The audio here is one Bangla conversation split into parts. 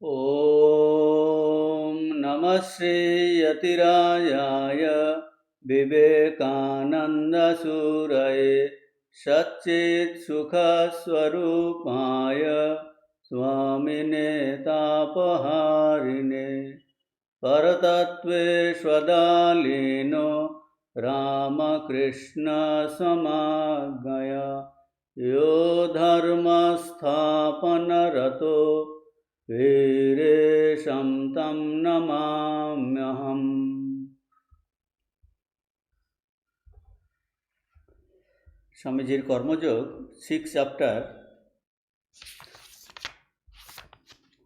ॐ नमः श्रीयतिराजाय विवेकानन्दसूरये सच्चित्सुखस्वरूपाय स्वामिने तापहारिणे परतत्त्वेष्वदालीनो रामकृष्णसमाज्ञया यो धर्मस्थापनरतो वीरेशं तं नमाम्यहम्। স্বামীজির Karmayoga 6 chapter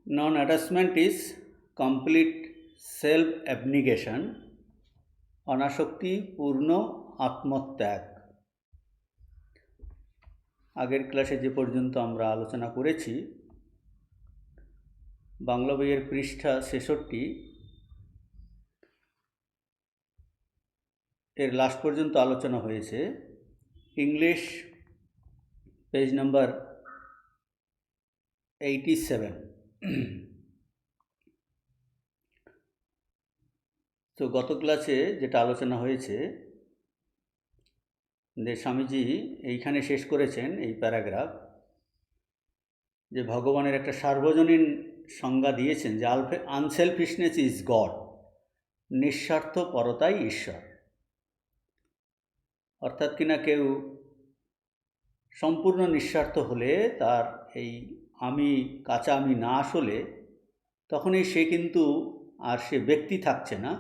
non attachment is complete self abnegation, অনাসক্তি পূর্ণ আত্মত্যাগ। আগের ক্লাসে যে পর্যন্ত আমরা আলোচনা করেছি, বাংলা বইয়ের পৃষ্ঠা 66 এর লাস্ট পর্যন্ত আলোচনা হয়েছে। English page number 87। তো গত ক্লাসে যেটা আলোচনা হয়েছে যে স্বামীজি এইখানে শেষ করেছেন এই প্যারাগ্রাফ, যে ভগবানের একটা সার্বজনীন সংজ্ঞা দিয়েছেন যে আনসেলফিশনেস ইজ গড, নিঃস্বার্থ পরতাই ঈশ্বর। অর্থাৎ কিনা কেউ সম্পূর্ণ নিঃস্বার্থ হলে, তার এই কাঁচা আমি না আসলে, তখনই সে কিন্তু আর সে ব্যক্তি থাকছে না,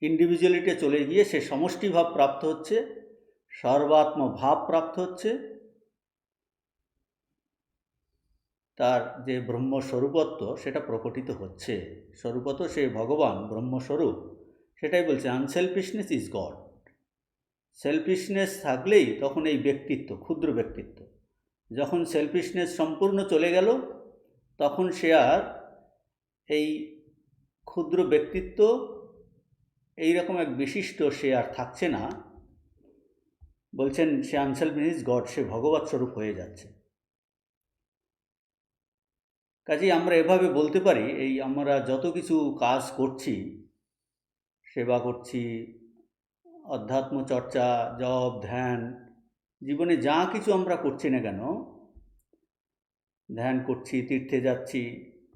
ইন্ডিভিজুয়ালিটি চলে গিয়ে সে সমষ্টি ভাব প্রাপ্ত হচ্ছে, সর্বাত্ম ভাব প্রাপ্ত হচ্ছে। তার যে ব্রহ্মস্বরূপত্ব সেটা প্রকটিত হচ্ছে। স্বরূপত সে ভগবান, ব্রহ্মস্বরূপ, সেটাই বলছে আনসেলফিশনেস ইজ গড। সেলফিশনেস থাকলেই তখন এই ব্যক্তিত্ব, ক্ষুদ্র ব্যক্তিত্ব, যখন সেলফিশনেস সম্পূর্ণ চলে গেল, তখন সে আর এই ক্ষুদ্র ব্যক্তিত্ব, এইরকম এক বিশিষ্ট সে আর থাকছে না। বলছেন সে আনসেলফিশ ইজ গড, সে ভগবৎ স্বরূপ হয়ে যাচ্ছে। কাজেই আমরা এভাবে বলতে পারি, এই আমরা যত কিছু কাজ করছি, সেবা করছি, অধ্যাত্ম চর্চা, জপ, ধ্যান, জীবনে যা কিছু আমরা করছি না কেন, ধ্যান করছি, তীর্থে যাচ্ছি,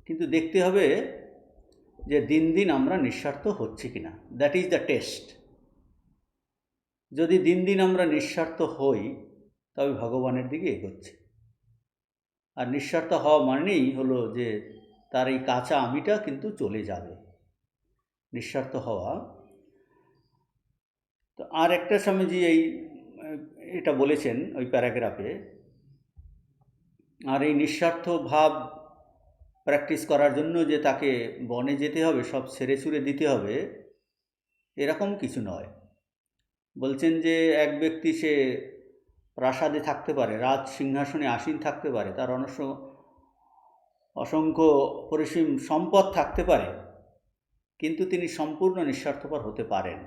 কিন্তু দেখতে হবে যে দিন দিন আমরা নিঃস্বার্থ হচ্ছি কিনা। That is the test. যদি দিন দিন আমরা নিঃস্বার্থ হই, তবে ভগবানের দিকে এগোচ্ছে। আর নিঃস্বার্থ হওয়া মানেই হলো যে তার এই কাঁচা আমিটা কিন্তু চলে যাবে, নিঃস্বার্থ হওয়া। তো আর একটা স্বামীজি এটা বলেছেন ওই প্যারাগ্রাফে, আর এই নিঃস্বার্থ ভাব প্র্যাকটিস করার জন্য যে তাকে বনে যেতে হবে, সব ছেড়ে ছুড়ে দিতে হবে, এরকম কিছু নয়। বলছেন যে এক ব্যক্তি সে প্রাসাদে থাকতে পারে, রাজ সিংহাসনে আসীন থাকতে পারে, তার অসংখ্য পরিসীম সম্পদ থাকতে পারে, কিন্তু তিনি সম্পূর্ণ নিঃস্বার্থপর হতে পারেন।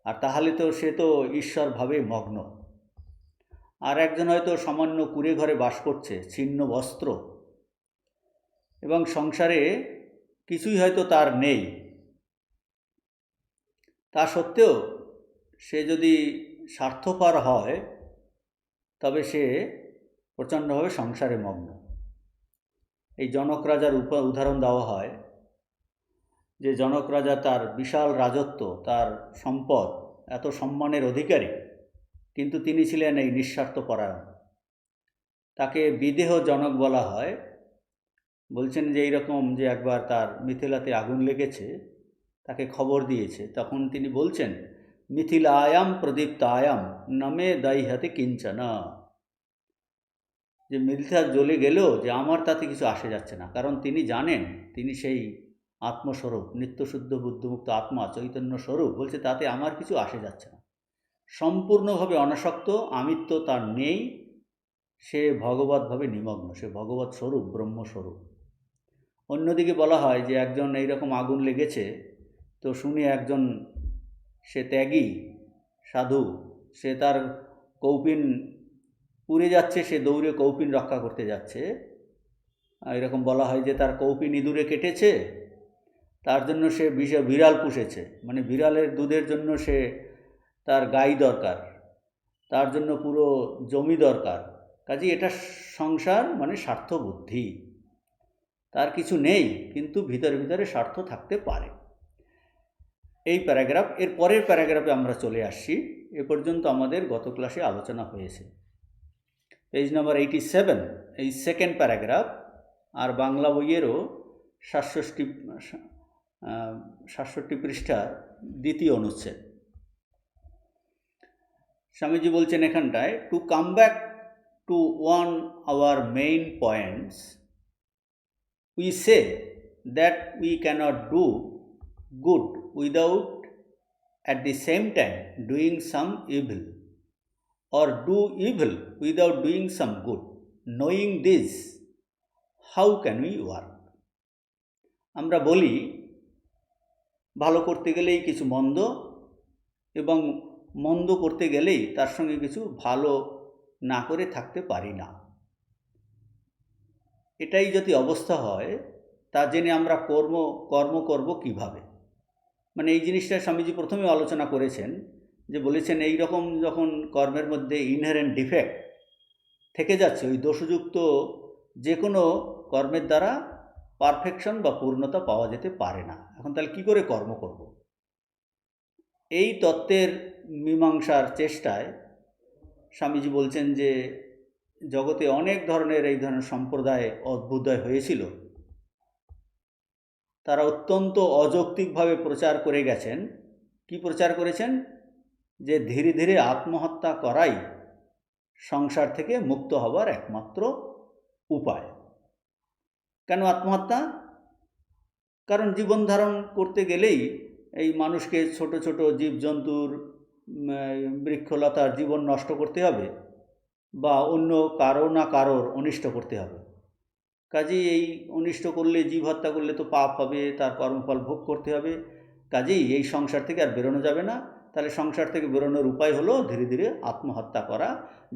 আর তাহলে তো সে তো ঈশ্বরভাবে মগ্ন। আর একজন হয়তো সামান্য কুঁড়ে ঘরে বাস করছে, ছিন্ন বস্ত্র, এবং সংসারে কিছুই হয়তো তার নেই, তা সত্ত্বেও সে যদি স্বার্থপর হয়, তবে সে প্রচণ্ডভাবে সংসারে মগ্ন। এই জনক রাজার উদাহরণ দেওয়া হয়, যে জনক রাজা তার বিশাল রাজত্ব, তার সম্পদ, এত সম্মানের অধিকারী, কিন্তু তিনি ছিলেন এই নিঃস্বার্থপরায়ণ। তাকে বিদেহ জনক বলা হয়। বলছেন যে এইরকম যে একবার তার মিথিলাতে আগুন লেগেছে, তাকে খবর দিয়েছে, তখন তিনি বলছেন মিথিলায়াম প্রদীপ্তায়াম নমে দৈহতে কিঞ্চনা, যে মিথিলা জ্বলে গেলেও যে আমার তাতে কিছু আসে যাচ্ছে না, কারণ তিনি জানেন তিনি সেই আত্মস্বরূপ, নিত্যশুদ্ধ বুদ্ধমুক্ত আত্মা, চৈতন্য স্বরূপ। বলছে তাতে আমার কিছু আসে যাচ্ছে না, সম্পূর্ণভাবে অনাসক্ত, আমিত্ব তার নেই, সে ভগবতভাবে নিমগ্ন, সে ভগবৎ স্বরূপ, ব্রহ্মস্বরূপ। অন্যদিকে বলা হয় যে একজন এইরকম আগুন লেগেছে, তো শুনে একজন সে ত্যাগী সাধু, সে তার কৌপিন পুড়ে যাচ্ছে, সে দৌড়ে কৌপিন রক্ষা করতে যাচ্ছে, এরকম বলা হয় যে তার কৌপিন ইঁদুরে কেটেছে, তার জন্য সে বিড়াল পুষেছে, মানে বিড়ালের দুধের জন্য সে তার গাই দরকার, তার জন্য পুরো জমি দরকার। কাজেই এটা সংসার মানে স্বার্থবুদ্ধি, তার কিছু নেই কিন্তু ভিতরে ভিতরে স্বার্থ থাকতে পারে। এই প্যারাগ্রাফ, এর পরের প্যারাগ্রাফে আমরা চলে আসছি। এ পর্যন্ত আমাদের গত ক্লাসে আলোচনা হয়েছে। পেজ নাম্বার 87, এই সেকেন্ড প্যারাগ্রাফ, আর বাংলা বইয়েরও 67 পৃষ্ঠার দ্বিতীয় অনুচ্ছেদ। স্বামীজি বলছেন এখানটায়, to come back to one our main points, we say that we cannot do good without at the same time doing some evil, or do evil without doing some good. Knowing this, how can we work? আমরা বলি ভালো করতে গেলেই কিছু মন্দ, এবং মন্দ করতে গেলেই তার সঙ্গে কিছু ভালো না করে থাকতে পারি না। এটাই যদি অবস্থা হয়, তা জেনে আমরা কর্ম করব কিভাবে? মানে এই জিনিসটা স্বামীজি প্রথমে আলোচনা করেছেন, যে বলেছেন এই রকম যখন কর্মের মধ্যে ইনহেরেন্ট ডিফেক্ট থেকে যাচ্ছে, ওই দোষযুক্ত যে কোনো কর্মের দ্বারা পারফেকশন বা পূর্ণতা পাওয়া যেতে পারে না। এখন তাহলে কী করে কর্ম করব? এই তত্ত্বের মীমাংসার চেষ্টায় স্বামীজি বলছেন যে জগতে অনেক ধরনের এই ধরনের সম্প্রদায় অভ্যুদয় হয়েছিল। তারা অত্যন্ত অযৌক্তিকভাবে প্রচার করে গেছেন। কি প্রচার করেছেন? যে ধীরে ধীরে আত্মহত্যা করাই সংসার থেকে মুক্ত হবার একমাত্র উপায়। কেন আত্মহত্যা? কারণ জীবন ধারণ করতে গেলেই এই মানুষকে ছোট ছোট জীবজন্তুর, বৃক্ষলতার জীবন নষ্ট করতে হবে, বা অন্য কারো না কারোর অনিষ্ট করতে হবে। কাজেই এই অনিষ্ট করলে, জীব হত্যা করলে তো পাপ হবে, তার কর্মফল ভোগ করতে হবে। কাজেই এই সংসার থেকে আর বেরোনো যাবে না। তাহলে সংসার থেকে বেরোনোর উপায় হলো ধীরে ধীরে আত্মহত্যা করা,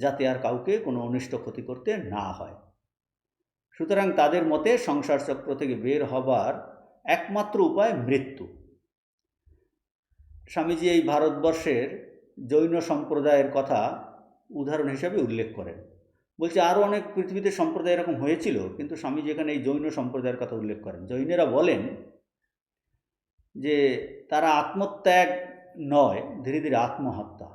যাতে আর কাউকে কোনো অনিষ্ট ক্ষতি করতে না হয়। সুতরাং তাদের মতে সংসার চক্র থেকে বের হবার একমাত্র উপায় মৃত্যু। স্বামীজি এই ভারতবর্ষের জৈন সম্প্রদায়ের কথা উদাহরণ হিসাবে উল্লেখ করেন। বলছে আরও অনেক পৃথিবীতে সম্প্রদায় এরকম হয়েছিল, কিন্তু স্বামীজি এখানে এই জৈন সম্প্রদায়ের কথা উল্লেখ করেন। জৈনেরা বলেন যে তারা আত্মত্যাগ নয়, ধীরে ধীরে আত্মহত্যা।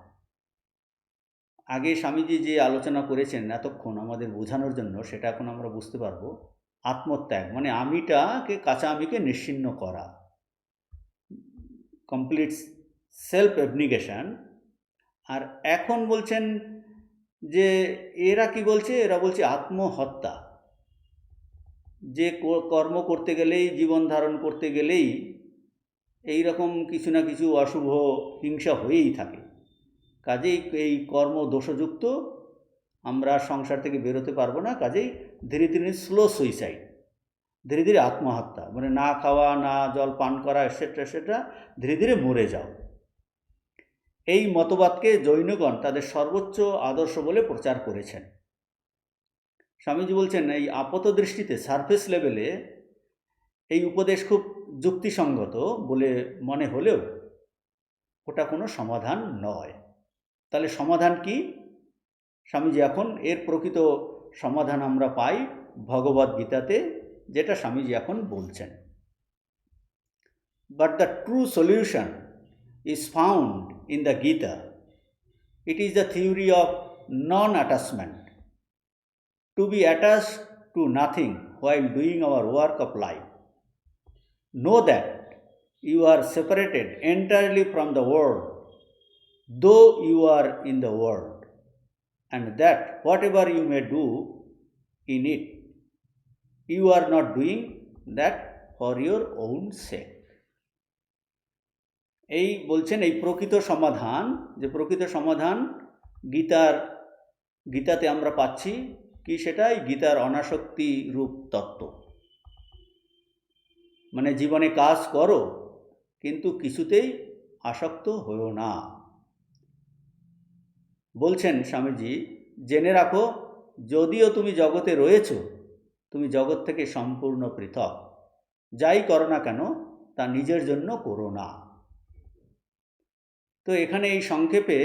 আগে স্বামীজি যে আলোচনা করেছেন এতক্ষণ আমাদের বোঝানোর জন্য, সেটা এখন আমরা বুঝতে পারবো। আত্মত্যাগ মানে কাঁচা আমিকে নিশ্চিহ্ন করা, কমপ্লিট সেলফ অ্যাবনিগেশন। আর এখন বলছেন যে এরা কি বলছে? এরা বলছে আত্মহত্যা। যে কর্ম করতে গেলেই, জীবন ধারণ করতে গেলেই এই রকম কিছু না কিছু অশুভ হিংসা হয়েই থাকে। কাজেই এই কর্ম দোষযুক্ত, আমরা সংসার থেকে বেরোতে পারবো না। কাজেই ধীরে ধীরে স্লো সুইসাইড, ধীরে ধীরে আত্মহত্যা, মানে না খাওয়া, না জল পান করা, এটসেট্রা, ধীরে ধীরে মরে যাও। এই মতবাদকে জৈনগণ তাদের সর্বোচ্চ আদর্শ বলে প্রচার করেছেন। স্বামীজি বলছেন এই আপাত দৃষ্টিতে, সারফেস লেভেলে এই উপদেশ খুব যুক্তিসঙ্গত বলে মনে হলেও ওটা কোনো সমাধান নয়। তাহলে সমাধান কি? স্বামীজি এখন এর প্রকৃত সমাধান আমরা পাই ভগবদ্গীতাতে, যেটা স্বামীজি এখন বলছেন। But the true solution is found in the Gita. It is the theory of non-attachment. To be attached to nothing while doing our work of life. Know that you are separated entirely from the world, though you are in the world, and that whatever you may do in it, you are not doing that for your own sake. এই বলছেন এই প্রকৃত সমাধান, যে প্রকৃত সমাধান গীতাতে আমরা পাচ্ছি। কি সেটাই? গীতার অনাসক্তি রূপ তত্ত্ব। মানে জীবনে কাজ করো, কিন্তু কিছুতেই আসক্ত হও না। বলছেন স্বামীজি, জেনে রাখো, যদিও তুমি জগতে রয়েছ, তুমি জগৎ থেকে সম্পূর্ণ পৃথক। যাই করো না কেন তা নিজের জন্য করো না। তো এখানে এই সংক্ষেপে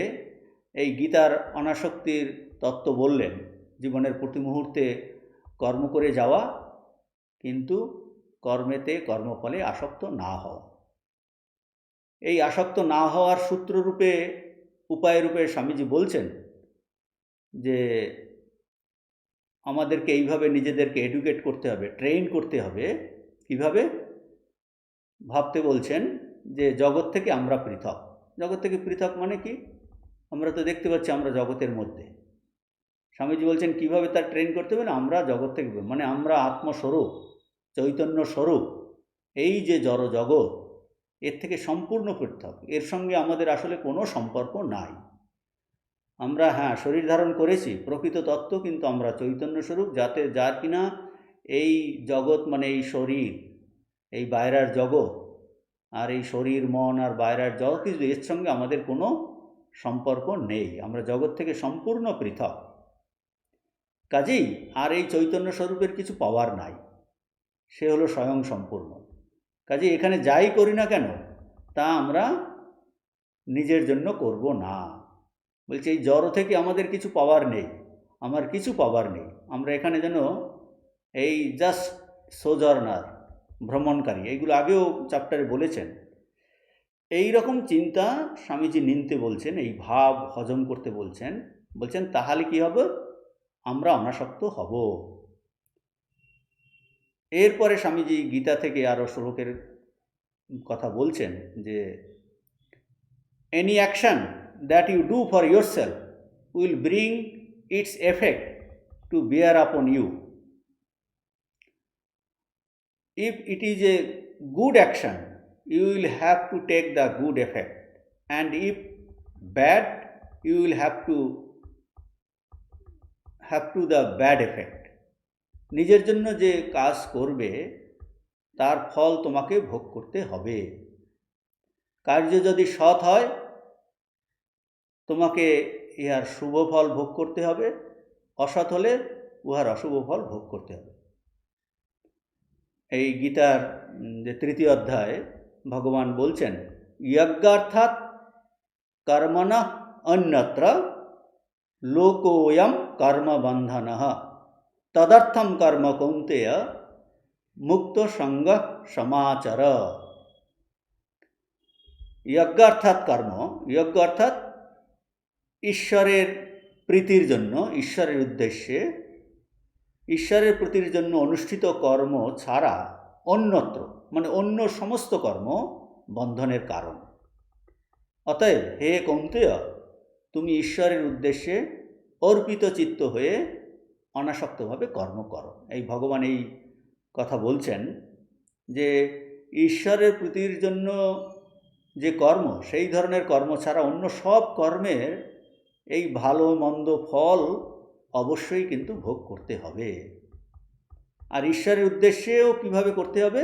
এই গীতার অনাসক্তির তত্ত্ব বললেন, জীবনের প্রতি মুহূর্তে কর্ম করে যাওয়া, কিন্তু কর্মেতে কর্মফলে আসক্ত না হওয়া। এই আসক্ত না হওয়ার সূত্ররূপে উপায়রূপে স্বামীজি বলছেন যে আমাদেরকে এইভাবে নিজেদেরকে এডুকেট করতে হবে, ট্রেন করতে হবে। কিভাবে? ভাবতে বলছেন যে জগৎ থেকে আমরা পৃথক। জগৎ থেকে পৃথক মানে কি? আমরা তো দেখতে পাচ্ছি আমরা জগতের মধ্যে। স্বামীজি বলছেন কিভাবে তার ট্রেন করতে হবে না, আমরা জগৎ থেকে মানে আমরা আত্মস্বরূপ, চৈতন্য স্বরূপ। এই যে জড় জগৎ, এর থেকে সম্পূর্ণ পৃথক, এর সঙ্গে আমাদের আসলে কোনো সম্পর্ক নাই। আমরা হ্যাঁ শরীর ধারণ করেছি, প্রকৃত তত্ত্ব কিন্তু আমরা চৈতন্য স্বরূপ, যার কিনা এই জগৎ মানে এই শরীর, এই বাইরের জগৎ আর এই শরীর মন আর বাইরের জগৎ কিছু, এর সঙ্গে আমাদের কোনো সম্পর্ক নেই। আমরা জগৎ থেকে সম্পূর্ণ পৃথক। কাজেই আর এই চৈতন্য স্বরূপের কিছু পাওয়ার নাই, সে হলো স্বয়ং সম্পূর্ণ। কাজেই এখানে যাই করি না কেন তা আমরা নিজের জন্য করব না। বলছে এই জড় থেকে আমাদের কিছু পাওয়ার নেই, আমার কিছু পাওয়ার নেই। আমরা এখানে যেন এই জাস্ট সোজর্নার, ভ্রমণকারী, এইগুলো আগেও চ্যাপ্টারে বলেছেন। এই রকম চিন্তা স্বামীজি নিতে বলছেন, এই ভাব হজম করতে বলছেন। বলছেন তাহলে কি হবে? আমরা অনাসক্ত হব। এরপরে স্বামীজি গীতা থেকে আরও শ্লোকের কথা বলছেন যে any action that you do for yourself will bring its effect to bear upon you. If it is a good action, you will have to take the good effect, and if bad, you will have to the bad effect. নিজের জন্য যে কাজ করবে তার ফল তোমাকে ভোগ করতে হবে। কার্য যদি সৎ হয় তোমাকে ইহার শুভ ফল ভোগ করতে হবে, অসৎ হলে উহার অশুভ ফল ভোগ করতে হবে। এই গীতার যে তৃতীয় অধ্যায় ভগবান বলছেন যজ্ঞার্থাৎ কর্মণ অন্যত্র লোকোয়ম কর্মবন্ধনঃ তদর্থম কর্ম কৌন্তেয় মুক্ত সঙ্গ সমাচর। যজ্ঞার্থাৎ কর্ম, যজ্ঞ অর্থাৎ ঈশ্বরের প্রীতির জন্য, ঈশ্বরের উদ্দেশ্যে, ঈশ্বরের প্রীতির জন্য অনুষ্ঠিত কর্ম ছাড়া অন্যত্র মানে অন্য সমস্ত কর্ম বন্ধনের কারণ। অতএব হে কৌন্তেয়, তুমি ঈশ্বরের উদ্দেশ্যে অর্পিত চিত্ত হয়ে অনাসক্তভাবে কর্ম করো। এই ভগবান এই কথা বলছেন যে ঈশ্বরের প্রীতির জন্য যে কর্ম, সেই ধরনের কর্ম ছাড়া অন্য সব কর্মের এই ভালো মন্দ ফল অবশ্যই কিন্তু ভোগ করতে হবে। আর ঈশ্বরের উদ্দেশ্যেও কিভাবে করতে হবে?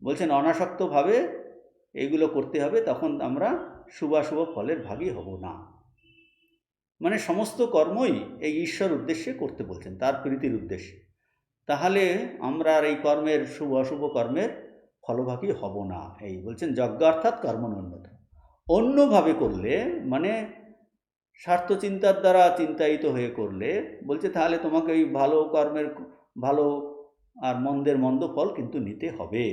বলছেন অনাসক্তভাবে এইগুলো করতে হবে, তখন আমরা শুভাশুভ ফলের ভাগী হব না। মানে সমস্ত কর্মই এই ঈশ্বর উদ্দেশ্যে করতে বলছেন, তার প্রীতির উদ্দেশ্যে। তাহলে আমরা আর এই কর্মের শুভ অশুভ কর্মের ফলভাগী হব না। এই বলছেন যজ্ঞ অর্থাৎ কর্ম অন্যত্র। অন্যভাবে করলে মানে স্বার্থ চিন্তার দ্বারা চিন্তায়িত হয়ে করলে, বলছে তাহলে তোমাকে ওই ভালো কর্মের ভালো আর মন্দের মন্দ ফল কিন্তু নিতে হবে,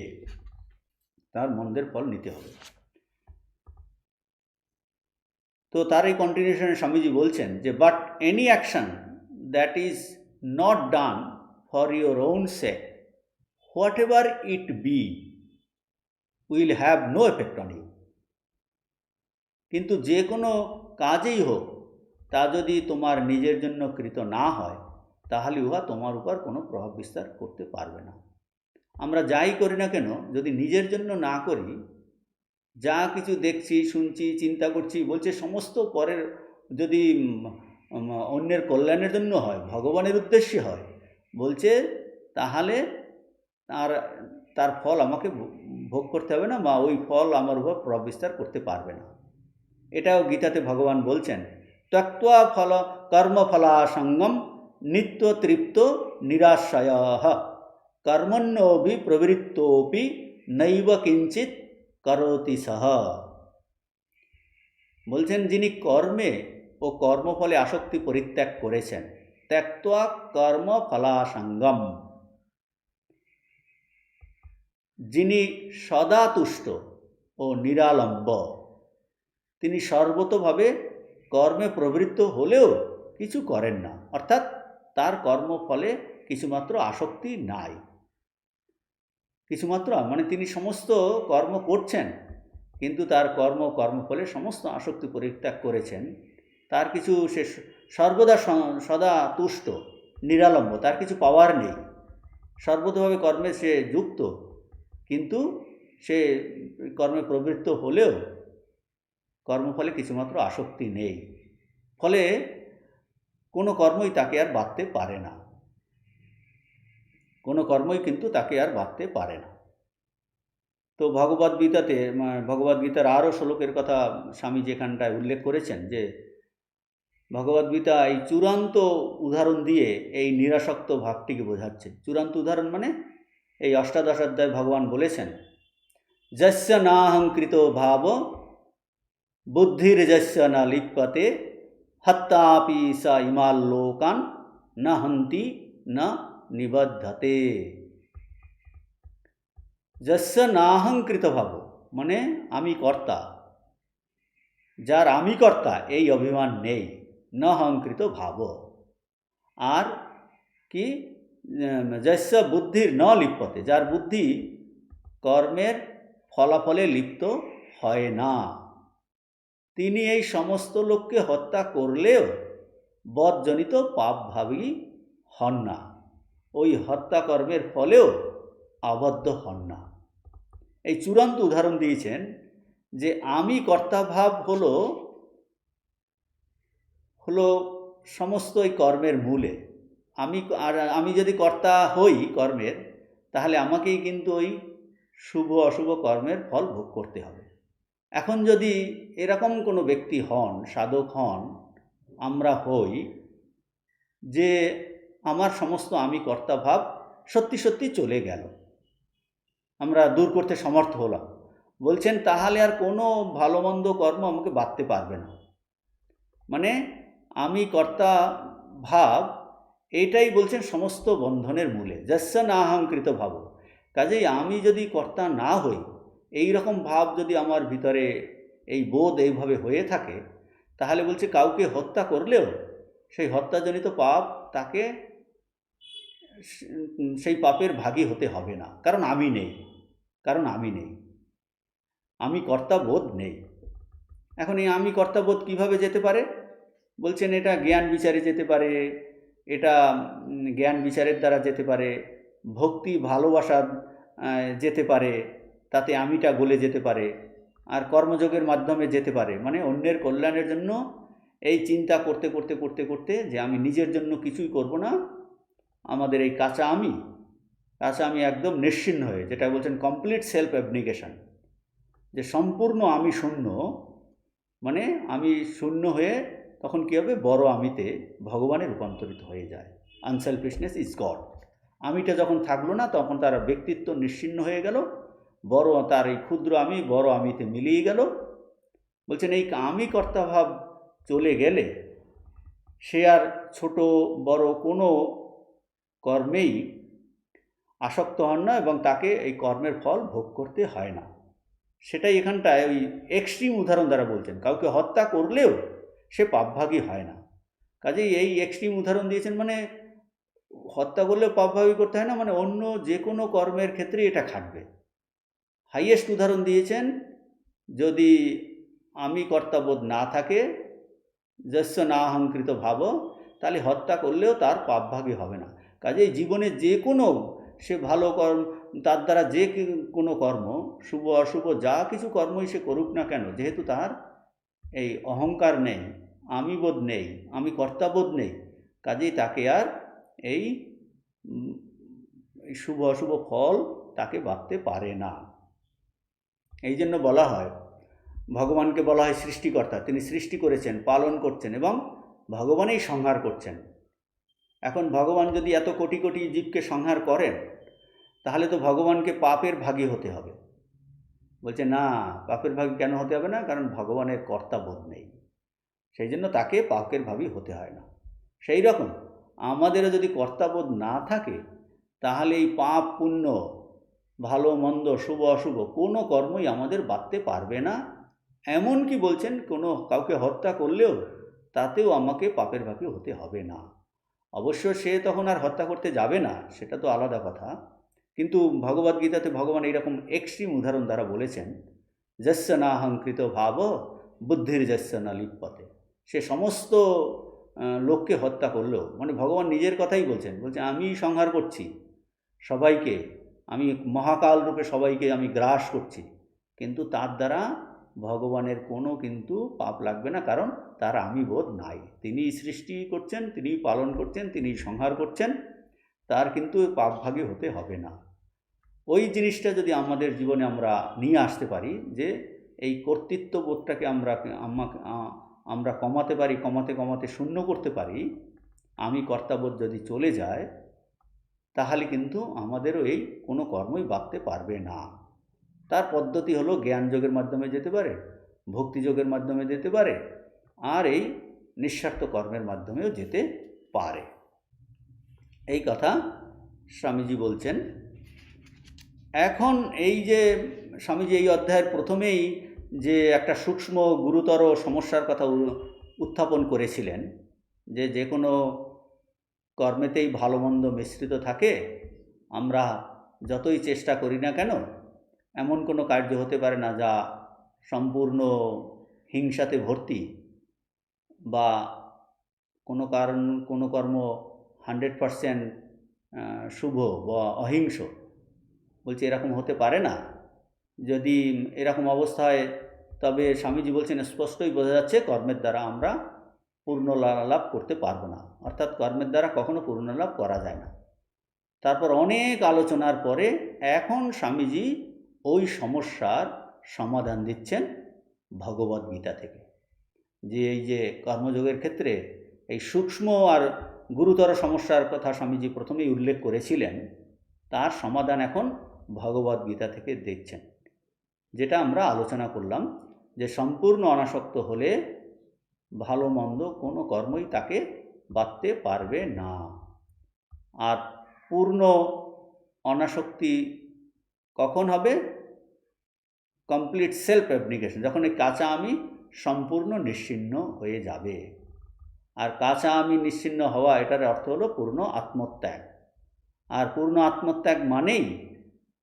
তার মন্দের ফল নিতে হবে। তো তার এই কন্টিনিউশনে স্বামীজি বলছেন যে but any action that is not done for your own sake whatever it be will have no effect on you. কিন্তু যে কোনো কাজেই হোক তা যদি তোমার নিজের জন্য কৃত না হয় তাহলে উহা তোমার উপর কোনো প্রভাব বিস্তার করতে পারবে না। আমরা যাই করি না কেন যদি নিজের জন্য না করি, যা কিছু দেখছি শুনছি চিন্তা করছি, বলছে সমস্ত পরের যদি অন্যের কল্যাণের জন্য হয়, ভগবানের উদ্দেশ্যে হয়, বলছে তাহলে তার ফল আমাকে ভোগ করতে হবে না, বা ওই ফল আমার উপর প্রভাব বিস্তার করতে পারবে না। এটাও গীতাতে ভগবান বলছেন ত্যক্ত্বা ফল কর্মফলাসঙ্গম নিত্যতৃপ্ত নিরাশ্রয়ঃ কর্মণ্যভি প্রবৃত্তোপি নৈব কিঞ্চিৎ করোতি সহ। বলছেন যিনি কর্মে ও কর্মফলে আসক্তি পরিত্যাগ করেছেন, ত্যক্ত্বা কর্মফলাসঙ্গম, যিনি সদা তুষ্ট ও নিরালম্ব, তিনি সর্বতোভাবে কর্মে প্রবৃত্ত হলেও কিছু করেন না, অর্থাৎ তার কর্মফলে কিছুমাত্র আসক্তি নাই। কিছুমাত্র মানে তিনি সমস্ত কর্ম করছেন, কিন্তু তার কর্মফলে সমস্ত আসক্তি পরিত্যাগ করেছেন। তার কিছু সে সর্বদা সদা তুষ্ট নিরালম্ব, তার কিছু পাওয়ার নেই, সর্বতোভাবে কর্মে সে যুক্ত, কিন্তু সে কর্মে প্রবৃত্ত হলেও কর্মফলে কিছুমাত্র আসক্তি নেই, ফলে কোনো কর্মই তাকে আর বাঁধতে পারে না, কোনো কর্মই কিন্তু তাকে আর বাঁধতে পারে না। তো ভগবদ্গীতার আরও শ্লোকের কথা স্বামী যেখানটায় উল্লেখ করেছেন যে ভগবদ্গীতা এই চূড়ান্ত উদাহরণ দিয়ে এই নিরাসক্ত ভাবটিকে বোঝাচ্ছে। চূড়ান্ত উদাহরণ মানে এই অষ্টাদশ অধ্যায় ভগবান বলেছেন, যস্য নাহংকৃত ভাব বুদ্ধির্যস্য ন লিপ্যতে হত্যাপি স ইমাল লোকান ন হন্তি ন নিবদ্ধতে। যস্য নাহংকৃত ভাব মানে আমি কর্তা, যার আমি কর্তা এই অভিমান নেই, ন হংকৃত ভাব, আর কি যস্য বুদ্ধির ন লিপ্যতে, যার বুদ্ধি কর্মের ফলাফলে লিপ্ত হয় না, তিনি এই সমস্ত লোককে হত্যা করলেও বদজনিত পাপভাবী হন না, ওই হত্যা কর্মের ফলেও আবদ্ধ হন না। এই চূড়ান্ত উদাহরণ দিয়েছেন যে আমি কর্তাভাব হলো সমস্ত এই কর্মের মূলে। আমি যদি কর্তা হই কর্মের, তাহলে আমাকেই কিন্তু ওই শুভ অশুভ কর্মের ফল ভোগ করতে হবে। এখন যদি এরকম কোনো ব্যক্তি হন, সাধক হন, আমরা হই যে আমার সমস্ত আমি কর্তাভাব সত্যি সত্যি চলে গেল, আমরা দূর করতে সমর্থ হলাম, বলছেন তাহলে আর কোনো ভালো মন্দ কর্ম আমাকে বাঁধতে পারবে না। মানে আমি কর্তা ভাব এইটাই বলছেন সমস্ত বন্ধনের মূলে, যস্য নাহংকৃত ভাব। কাজেই আমি যদি কর্তা না হই, এই রকম ভাব যদি আমার ভিতরে এই বোধ এইভাবে হয়ে থাকে, তাহলে বলছে কাউকে হত্যা করলেও সেই হত্যাজনিত পাপ তাকে সেই পাপের ভাগী হতে হবে না, কারণ আমি নেই, আমি কর্তাবোধ নেই। এখন এই আমি কর্তাবোধ কিভাবে যেতে পারে? বলছেন এটা জ্ঞান বিচারে যেতে পারে, এটা জ্ঞান বিচারের দ্বারা যেতে পারে, ভক্তি ভালোবাসা যেতে পারে, তাতে আমিটা গলে যেতে পারে, আর কর্মযোগের মাধ্যমে যেতে পারে। মানে অন্যের কল্যাণের জন্য এই চিন্তা করতে করতে করতে করতে যে আমি নিজের জন্য কিছুই করব না, আমাদের এই কাঁচা আমি একদম নিশ্চিহ্ন হয়ে, যেটা বলছেন কমপ্লিট সেলফ অ্যাবনিগেশন, যে সম্পূর্ণ আমি শূন্য, মানে আমি শূন্য হয়ে তখন কী হবে, বড় আমিতে ভগবানে রূপান্তরিত হয়ে যায়। Unselfishness is god. আমিটা যখন থাকলো না, তখন তার ব্যক্তিত্ব নিশ্চিহ্ন হয়ে গেল, তার এই ক্ষুদ্র আমি বড় আমিতে মিলিয়ে গেল। বলছেন এই আমি কর্তাভাব চলে গেলে সে আর ছোট বড় কোনো কর্মেই আসক্ত হন না, এবং তাকে এই কর্মের ফল ভোগ করতে হয় না। সেটাই এখানটায় ওই এক্সট্রিম উদাহরণ দ্বারা বলছেন, কাউকে হত্যা করলেও সে পাপভাগী হয় না। কাজেই এই এক্সট্রিম উদাহরণ দিয়েছেন, মানে হত্যা করলেও পাপভাগী করতে হয় না, মানে অন্য যে কোনো কর্মের ক্ষেত্রে এটা খাটবে। হাইয়েস্ট উদাহরণ দিয়েছেন, যদি আমি কর্তাবোধ না থাকে, যস্য নাহংকৃত ভাব, তাহলে হত্যা করলেও তার পাপভাগী হবে না। কাজেই জীবনে যে কোনো সে ভালো কর্ম, তার দ্বারা যে কোনো কর্ম, শুভ অশুভ যা কিছু কর্মই সে করুক না কেন, যেহেতু তার এই অহংকার নেই, আমি বোধ নেই, আমি কর্তাবোধ নেই, কাজেই তাকে আর এই শুভ অশুভ ফল তাকে বাঁধতে পারে না। এই জন্য বলা হয়, ভগবানকে বলা হয় সৃষ্টিকর্তা। তিনি সৃষ্টি করেছেন, পালন করছেন, এবং ভগবানই সংহার করছেন। এখন ভগবান যদি এত কোটি কোটি জীবকে সংহার করেন, তাহলে তো ভগবানকে পাপের ভাগী হতে হবে। বলছে না, পাপের ভাগী কেন হতে হবে না? কারণ ভগবানের কর্তাবোধ নেই, সেই জন্য তাকে পাপের ভাগী হতে হয় না। সেই রকম আমাদেরও যদি কর্তাবোধ না থাকে, তাহলে এই পাপ পুণ্য, ভালো মন্দ, শুভ অশুভ কোনো কর্মই আমাদের বাঁধতে পারবে না। এমনকি বলছেন কোনো কাউকে হত্যা করলেও তাতেও আমাকে পাপের ভাগী হতে হবে না। অবশ্য সে তখন আর হত্যা করতে যাবে না, সেটা তো আলাদা কথা। কিন্তু ভগবদ্গীতাতে ভগবান এইরকম এক্সট্রিম উদাহরণ দ্বারা বলেছেন, যস্য নাহংকৃত ভাব বুদ্ধির যস্য না লিপ্যতে। সে সমস্ত লোককে হত্যা করলেও, মানে ভগবান নিজের কথাই বলছেন, বলছে আমি সংহার করছি সবাইকে, আমি মহাকাল রূপে সবাইকে আমি গ্রাস করছি, কিন্তু তার দ্বারা ভগবানের কোনো কিন্তু পাপ লাগবে না, কারণ তার আমি বোধ নাই। তিনি সৃষ্টি করছেন, তিনি পালন করছেন, তিনি সংহার করছেন, তার কিন্তু পাপভাগী হতে হবে না। ওই জিনিসটা যদি আমাদের জীবনে আমরা নিয়ে আসতে পারি, যে এই কর্তৃত্ব বোধটাকে আমরা কমাতে পারি, কমাতে কমাতে শূন্য করতে পারি, আমি কর্তাবোধ যদি চলে যায়, তাহলে কিন্তু আমাদেরও এই কোনো কর্মই বাঁধতে পারবে না। তার পদ্ধতি হলো জ্ঞানযোগের মাধ্যমে যেতে পারে, ভক্তিযোগের মাধ্যমে যেতে পারে, আর এই নিঃস্বার্থ কর্মের মাধ্যমেও যেতে পারে। এই কথা স্বামীজি বলছেন। এখন এই যে স্বামীজি এই অধ্যায়ের প্রথমেই যে একটা সূক্ষ্ম গুরুতর সমস্যার কথা উত্থাপন করেছিলেন, যে যে কোনো কর্মেতেই ভালো মন্দ মিশ্রিত থাকে, আমরা যতই চেষ্টা করি না কেন এমন কোনো কার্য হতে পারে না যা সম্পূর্ণ হিংসাতে ভর্তি, বা কোনো কর্ম 100% শুভ বা অহিংস। বলছে এরকম হতে পারে না। যদি এরকম অবস্থা হয়, তবে স্বামীজি বলছেন স্পষ্টই বোঝা যাচ্ছে কর্মের দ্বারা আমরা পূর্ণ লাভ করতে পারবো না, অর্থাৎ কর্মের দ্বারা কখনো পূর্ণ লাভ করা যায় না। তারপর অনেক আলোচনার পরে এখন স্বামীজি ওই সমস্যার সমাধান দিচ্ছেন ভগবদ্গীতা থেকে। যে এই যে কর্মযোগের ক্ষেত্রে এই সূক্ষ্ম আর গুরুতর সমস্যার কথা স্বামীজি প্রথমেই উল্লেখ করেছিলেন, তার সমাধান এখন ভগবদ্গীতা থেকে দিচ্ছেন। যেটা আমরা আলোচনা করলাম, যে সম্পূর্ণ অনাসক্ত হলে ভালো মন্দ কোনো কর্মই তাকে বাঁধতে পারবে না। আর পূর্ণ অনাসক্তি কখন হবে? কমপ্লিট সেলফ অ্যাবনিগেশন, যখন এই কাঁচা আমি সম্পূর্ণ নিশ্চিহ্ন হয়ে যাবে। আর কাঁচা আমি নিশ্চিহ্ন হওয়া, এটার অর্থ হলো পূর্ণ আত্মত্যাগ। আর পূর্ণ আত্মত্যাগ মানেই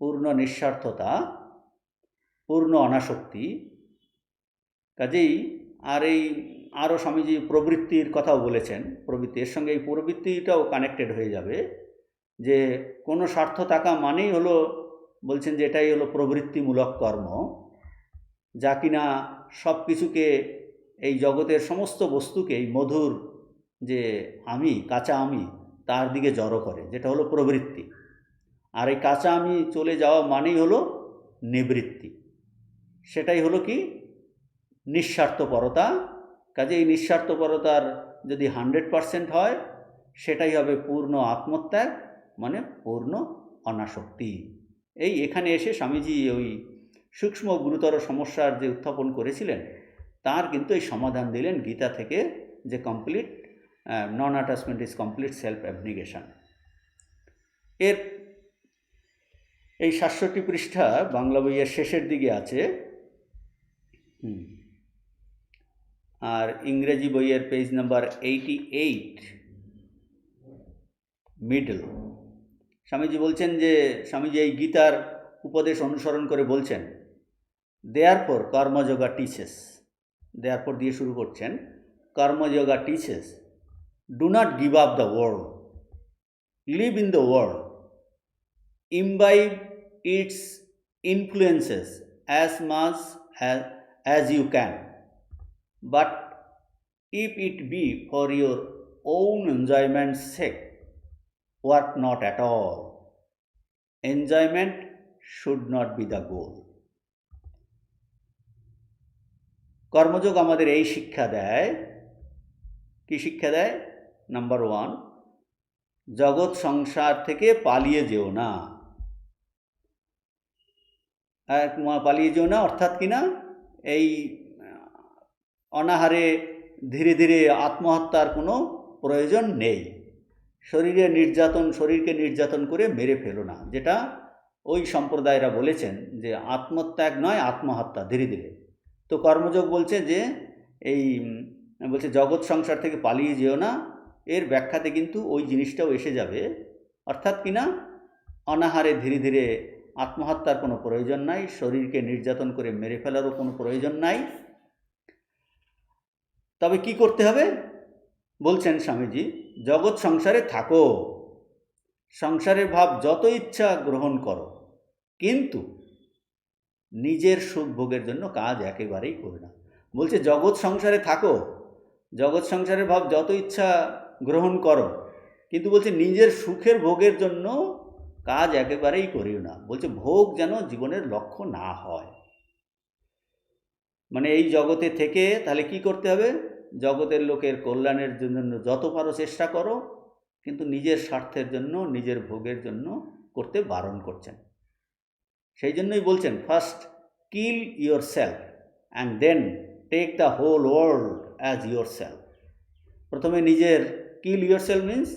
পূর্ণ নিঃস্বার্থতা, পূর্ণ অনাসক্তি। কাজেই আর এই আরও স্বামীজি প্রবৃত্তির কথাও বলেছেন, প্রবৃত্তির সঙ্গে এই প্রবৃত্তিটাও কানেক্টেড হয়ে যাবে, যে কোনো স্বার্থ থাকা মানেই হলো, বলছেন যে এটাই হলো প্রবৃত্তিমূলক কর্ম, যা কিনা সব কিছুকে, এই জগতের সমস্ত বস্তুকে এই মধুর যে আমি, কাঁচা আমি, তার দিকে জড়ো করে, যেটা হলো প্রবৃত্তি। আর এই কাঁচা আমি চলে যাওয়া মানেই হলো নিবৃত্তি, সেটাই হলো কি নিঃস্বার্থপরতা। কাজে এই নিঃস্বার্থপরতার যদি 100% হয়, সেটাই হবে পূর্ণ আত্মত্যাগ, মানে পূর্ণ অনাসক্তি। এই এখানে এসে স্বামীজি ওই সূক্ষ্ম গুরুতর সমস্যার যে উত্থাপন করেছিলেন, তার কিন্তু এই সমাধান দিলেন গীতা থেকে, যে complete non attachment is complete self অ্যাবনিগেশন। এর এই ৬৭ পৃষ্ঠা বাংলা বইয়ের শেষের দিকে আছে, আর ইংরেজি বইয়ের পেজ নাম্বার 88 মিডল। স্বামীজি বলছেন যে, স্বামীজি এই গীতার উপদেশ অনুসরণ করে বলছেন, দেয়ারফর কর্মযোগা টিচেস, দেয়ারফর দিয়ে শুরু করছেন, Karmayoga teaches, do not give up the world, live in the world, imbibe its influences as much as you can, but if it be for your own enjoyment's sake, work not at all. Enjoyment should not be the goal. কর্মযোগ আমাদের এই শিক্ষা দেয়। কি শিক্ষা দেয়? নাম্বার 1, জগৎ সংসার থেকে পালিয়ে যেও না। পালিয়ে যেও না অর্থাৎ কিনা এই অনাহারে ধীরে ধীরে আত্মহত্যার কোনো প্রয়োজন নেই। শরীরকে নির্যাতন করে মেরে ফেলো না, যেটা ওই সম্প্রদায়রা বলেছেন যে আত্মত্যাগ নয় আত্মহত্যা ধীরে ধীরে। তো কর্মযোগ বলছে যে এই বলছে জগৎ সংসার থেকে পালিয়ে যেও না, এর ব্যাখ্যাতে কিন্তু ওই জিনিসটাও এসে যাবে, অর্থাৎ কিনা অনাহারে ধীরে ধীরে আত্মহত্যার কোনো প্রয়োজন নাই, শরীরকে নির্যাতন করে মেরে ফেলারও কোনো প্রয়োজন নাই। তবে কি করতে হবে বলছেন স্বামীজি, জগৎ সংসারে থাকো, সংসারের ভাব যত ইচ্ছা গ্রহণ করো, কিন্তু নিজের সুখ ভোগের জন্য কাজ একেবারেই করো না। বলছে জগৎ সংসারে থাকো, জগৎ সংসারের ভাব যত ইচ্ছা গ্রহণ করো, কিন্তু বলছে নিজের সুখের ভোগের জন্য কাজ একেবারেই করিও না। বলছে ভোগ যেন জীবনের লক্ষ্য না হয়। মানে এই জগতে থেকে তাহলে কি করতে হবে, জগতের লোকের কল্যাণের জন্য যত পারো চেষ্টা করো, কিন্তু নিজের স্বার্থের জন্য নিজের ভোগের জন্য করতে বারণ করছেন। সেই জন্যই বলছেন first kill yourself and then take the whole world as yourself. প্রথমে নিজের কিল ইয়োর সেলফ মিন্স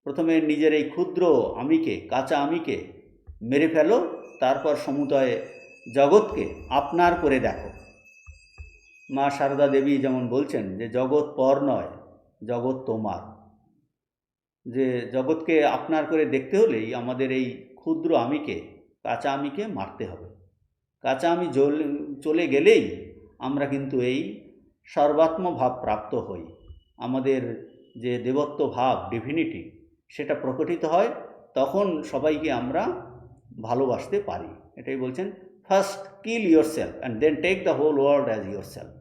প্রথমে নিজের এই ক্ষুদ্র আমিকে, কাঁচা আমিকে মেরে ফেলো, তারপর সমুদয় জগৎকে আপনার করে দেখো। মা সারদা দেবী যেমন বলছেন যে জগৎ পর নয়, জগৎ তোমার। যে জগৎকে আপনার করে দেখতে হলেই আমাদের এই ক্ষুদ্র আমিকে, কাঁচা আমিকে মারতে হবে। কাঁচা আমি চলে গেলেই আমরা কিন্তু এই সর্বাত্ম ভাব প্রাপ্ত হই, আমাদের যে দেবত্ব ভাব, ডিভিনিটি, সেটা প্রকটিত হয়, তখন সবাইকে আমরা ভালোবাসতে পারি। এটাই বলছেন first kill yourself and then take the whole world as yourself.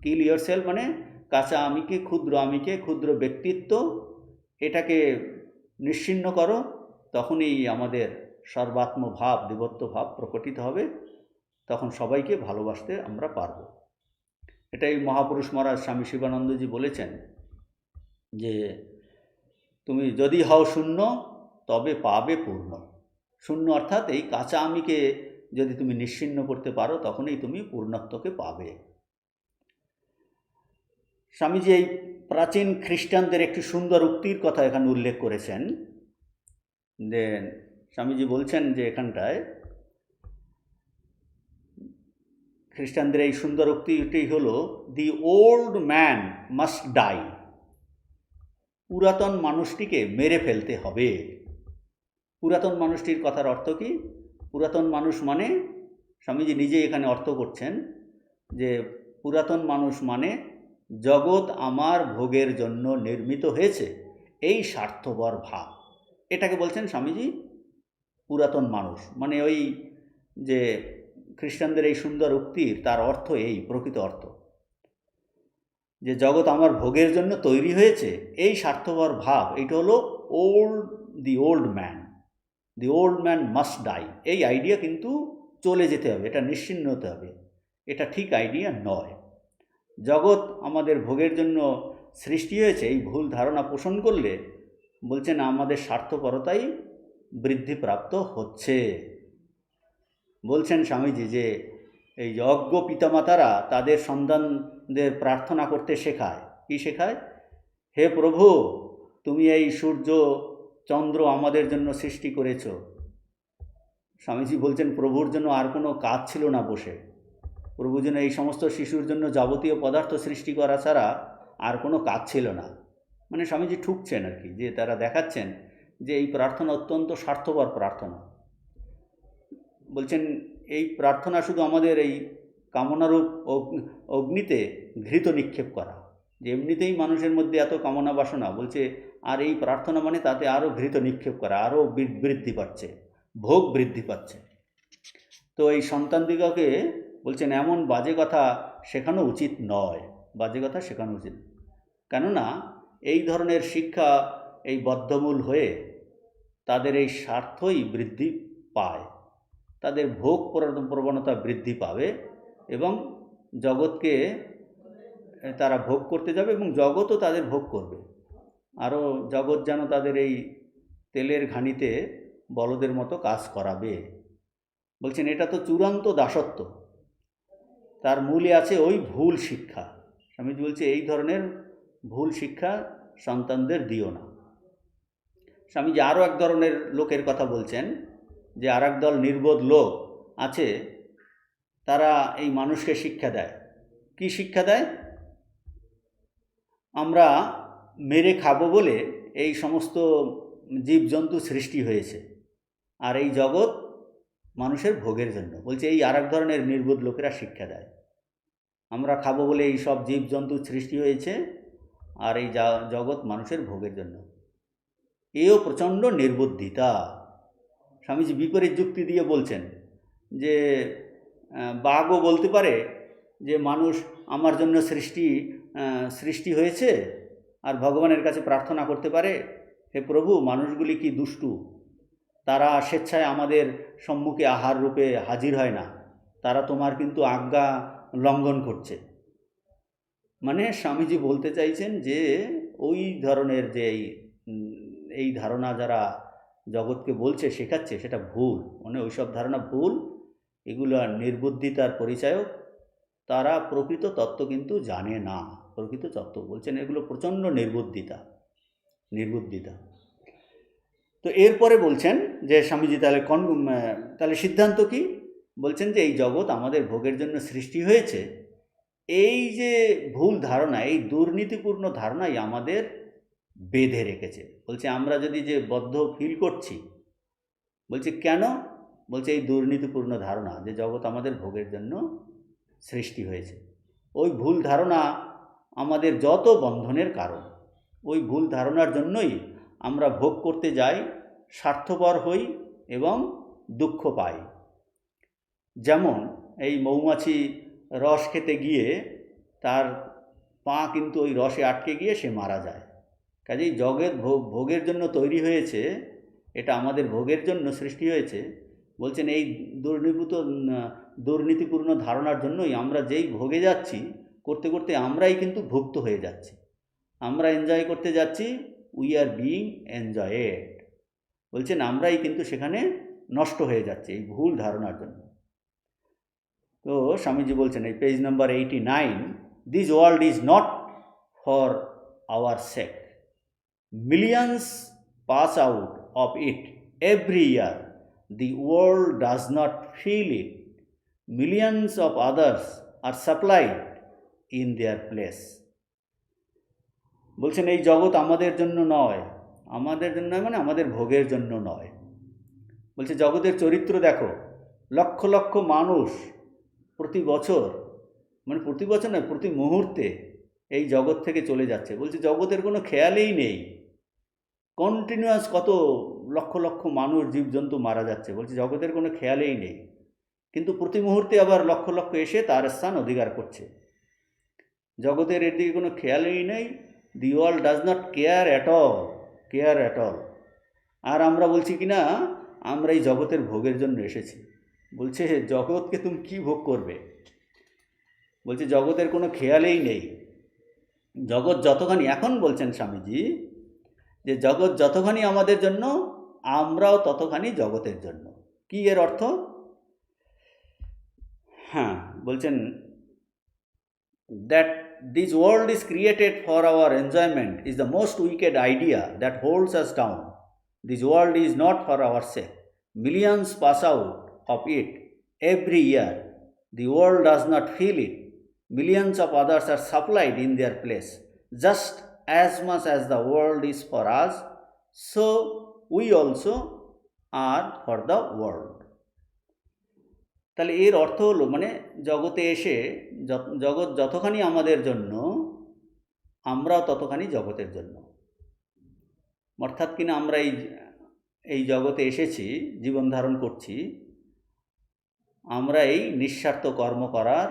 Kill yourself মানে কাঁচা আমিকে, ক্ষুদ্র ব্যক্তিত্ব, এটাকে নিশ্চিহ্ন করো, তখনই আমাদের সর্বাত্ম ভাব, দেবত্ব ভাব প্রকটিত হবে, তখন সবাইকে ভালোবাসতে আমরা পারব। এটাই মহাপুরুষ মহারাজ স্বামী শিবানন্দজি বলেছেন যে তুমি যদি হও শূন্য তবে পাবে পূর্ণ। শূন্য অর্থাৎ এই কাঁচা আমিকে যদি তুমি নিশ্চিহ্ন করতে পারো, তখনই তুমি পূর্ণত্বকে পাবে। স্বামীজি এই প্রাচীন খ্রিস্টানদের একটি সুন্দর উক্তির কথা এখানে উল্লেখ করেছেন। যে স্বামীজি বলছেন যে এখানটায় খ্রিস্টানদের এই সুন্দর উক্তিটি হলো, the old man must die. পুরাতন মানুষটিকে মেরে ফেলতে হবে। পুরাতন মানুষটির কথার অর্থ কি? পুরাতন মানুষ মানে স্বামীজি নিজে এখানে অর্থ করছেন যে পুরাতন মানুষ মানে জগৎ আমার ভোগের জন্য নির্মিত হয়েছে, এই স্বার্থপর ভাব, এটাকে বলছেন স্বামীজি পুরাতন মানুষ। মানে ওই যে খ্রিস্টানদের এই সুন্দর উক্তির তার অর্থ এই প্রকৃত অর্থ, যে জগৎ আমার ভোগের জন্য তৈরি হয়েছে, এই স্বার্থপর ভাব, এইটা হলো the old man must die. এই আইডিয়া কিন্তু চলে যেতে হবে, এটা নিশ্চিহ্ন হতে হবে, এটা ঠিক আইডিয়া নয়। জগৎ আমাদের ভোগের জন্য সৃষ্টি হয়েছে, এই ভুল ধারণা পোষণ করলে বলছেন আমাদের স্বার্থপরতাই বৃদ্ধিপ্রাপ্ত হচ্ছে। বলছেন স্বামীজি যে এই অজ্ঞ পিতামাতারা তাদের সন্তানদের প্রার্থনা করতে শেখায়। কি শেখায়? হে প্রভু, তুমি এই সূর্য চন্দ্র আমাদের জন্য সৃষ্টি করেছ। স্বামীজি বলছেন প্রভুর জন্য আর কোনো কাজ ছিল না বসে, প্রভু যেন এই সমস্ত শিশুর জন্য যাবতীয় পদার্থ সৃষ্টি করা ছাড়া আর কোনো কাজ ছিল না। মানে স্বামীজি ঠুকছেন আর কি, যে তারা দেখাচ্ছেন যে এই প্রার্থনা অত্যন্ত স্বার্থপর প্রার্থনা। বলছেন এই প্রার্থনা শুধু আমাদের এই কামনারূপ অগ্নিতে ঘৃত নিক্ষেপ করা, যে এমনিতেই মানুষের মধ্যে এত কামনা বাসনা, বলছে আর এই প্রার্থনা মানে তাতে আরও ঘৃত নিক্ষেপ করা, আরও বৃদ্ধি পাচ্ছে, ভোগ বৃদ্ধি পাচ্ছে। তো এই সন্তানদিগকে বলছেন এমন বাজে কথা শেখানো উচিত নয়, বাজে কথা শেখানো উচিত। কেননা এই ধরনের শিক্ষা এই বদ্ধমূল হয়ে তাদের এই স্বার্থই বৃদ্ধি পায়, তাদের ভোগ প্রবণতা বৃদ্ধি পাবে এবং জগৎকে তারা ভোগ করতে যাবে এবং জগৎও তাদের ভোগ করবে। আরও জগৎ যেন তাদের এই তেলের ঘানিতে বলদের মতো কাজ করাবে। বলছেন এটা তো চূড়ান্ত দাসত্ব, তার মূলে আছে ওই ভুল শিক্ষা। স্বামীজি বলছে এই ধরনের ভুল শিক্ষা সন্তানদের দিও না। স্বামীজি আরও এক ধরনের লোকের কথা বলছেন, যে আর এক দল নির্বোধ লোক আছে, তারা এই মানুষকে শিক্ষা দেয়। কি শিক্ষা দেয়? আমরা মেরে খাবো বলে এই সমস্ত জীবজন্তু সৃষ্টি হয়েছে, আর এই জগৎ মানুষের ভোগের জন্য। বলছে এই আর এক ধরনের নির্বোধ লোকেরা শিক্ষা দেয়, আমরা খাবো বলে এই সব জীবজন্তু সৃষ্টি হয়েছে, আর এই জগৎ মানুষের ভোগের জন্য। এও প্রচণ্ড নির্বুদ্ধিতা। স্বামীজি বিপরীত যুক্তি দিয়ে বলছেন যে বাঘও বলতে পারে যে মানুষ আমার জন্য সৃষ্টি হয়েছে, আর ভগবানের কাছে প্রার্থনা করতে পারে, হে প্রভু, মানুষগুলি কি দুষ্টু, তারা স্বেচ্ছায় আমাদের সম্মুখে আহার রূপে হাজির হয় না, তারা তোমার কিন্তু আজ্ঞা লঙ্ঘন করছে। মানে স্বামীজি বলতে চাইছেন যে ওই ধরনের যে এই ধারণা যারা জগৎকে বলছে, শেখাচ্ছে, সেটা ভুল। মানে ওইসব ধারণা ভুল, এগুলো নির্বুদ্ধিতার পরিচায়ক। তারা প্রকৃত তত্ত্ব কিন্তু জানে না। প্রকৃত তত্ত্ব বলছেন এগুলো প্রচণ্ড নির্বুদ্ধিতা। তো এরপরে বলছেন যে স্বামীজি তাহলে সিদ্ধান্ত কি? বলছেন যে এই জগৎ আমাদের ভোগের জন্য সৃষ্টি হয়েছে। এই যে ভুল ধারণা, এই দুর্নীতিপূর্ণ ধারণাই আমাদের বেঁধে রেখেছে। বলছে আমরা যদি যে বদ্ধ ফিল করছি, বলছে কেন? বলছে এই দুর্নীতিপূর্ণ ধারণা যে জগৎ আমাদের ভোগের জন্য সৃষ্টি হয়েছে, ওই ভুল ধারণা আমাদের যত বন্ধনের কারণ। ওই ভুল ধারণার জন্যই আমরা ভোগ করতে যাই, স্বার্থপর হই এবং দুঃখ পাই। যেমন এই মৌমাছি রস খেতে গিয়ে তার পা কিন্তু ওই রসে আটকে গিয়ে সে মারা যায়। কাজেই জগৎ ভোগের জন্য তৈরি হয়েছে, এটা আমাদের ভোগের জন্য সৃষ্টি হয়েছে। বলছেন এই দুর্নীতিপূর্ণ ধারণার জন্যই আমরা যেই ভোগে যাচ্ছি, করতে করতে আমরাই কিন্তু ভুক্ত হয়ে যাচ্ছি। আমরা এনজয় করতে যাচ্ছি, উই আর বিইং এনজয়েড। বলছেন আমরাই কিন্তু সেখানে নষ্ট হয়ে যাচ্ছে এই ভুল ধারণার জন্য। তো স্বামীজি বলছেন এই page number 89, this world is not for our sake, millions pass out of it every year, the world does not feel it, millions of others are supplied in their place. বলছেন এই জগৎ আমাদের জন্য নয়, মানে আমাদের ভোগের জন্য নয়। বলছে জগতের চরিত্র দেখো, লক্ষ লক্ষ মানুষ প্রতি বছর, মানে প্রতি বছর নয়, প্রতি মুহূর্তে এই জগৎ থেকে চলে যাচ্ছে। বলছে জগতের কোনো খেয়ালই নেই, কন্টিনিউয়াস কত লক্ষ লক্ষ মানুষ জীবজন্তু মারা যাচ্ছে। বলছে জগতের কোনো খেয়ালই নেই, কিন্তু প্রতি মুহূর্তে আবার লক্ষ লক্ষ এসে তার স্থান অধিকার করছে। জগতের এর দিকে কোনো খেয়ালই নেই। The world does not care at all. আর আমরা বলছি কি না, আমরা এই জগতের ভোগের জন্য এসেছি। বলছে জগৎকে তুমি কি ভোগ করবে? বলছে জগতের কোনো খেয়ালই নেই। জগৎ যতখানি, এখন বলছেন স্বামীজি যে জগৎ যতখানি আমাদের জন্য, আমরাও ততখানি জগতের জন্য। কি এর অর্থ? হ্যাঁ, বলছেন that this world is created for our enjoyment is the most wicked idea that holds us down. This world is not for our sake, millions pass out of it every year, the world does not feel it, millions of others are supplied in their place. Just as much as the world is for us, so we also are for the world. তাহলে এর অর্থ হলো, মানে জগতে এসে জগৎ যতখানি আমাদের জন্য, আমরাও ততখানি জগতের জন্য। অর্থাৎ কিনা আমরা এই জগতে এসেছি, জীবন ধারণ করছি, আমরা এই নিঃস্বার্থ কর্ম করার,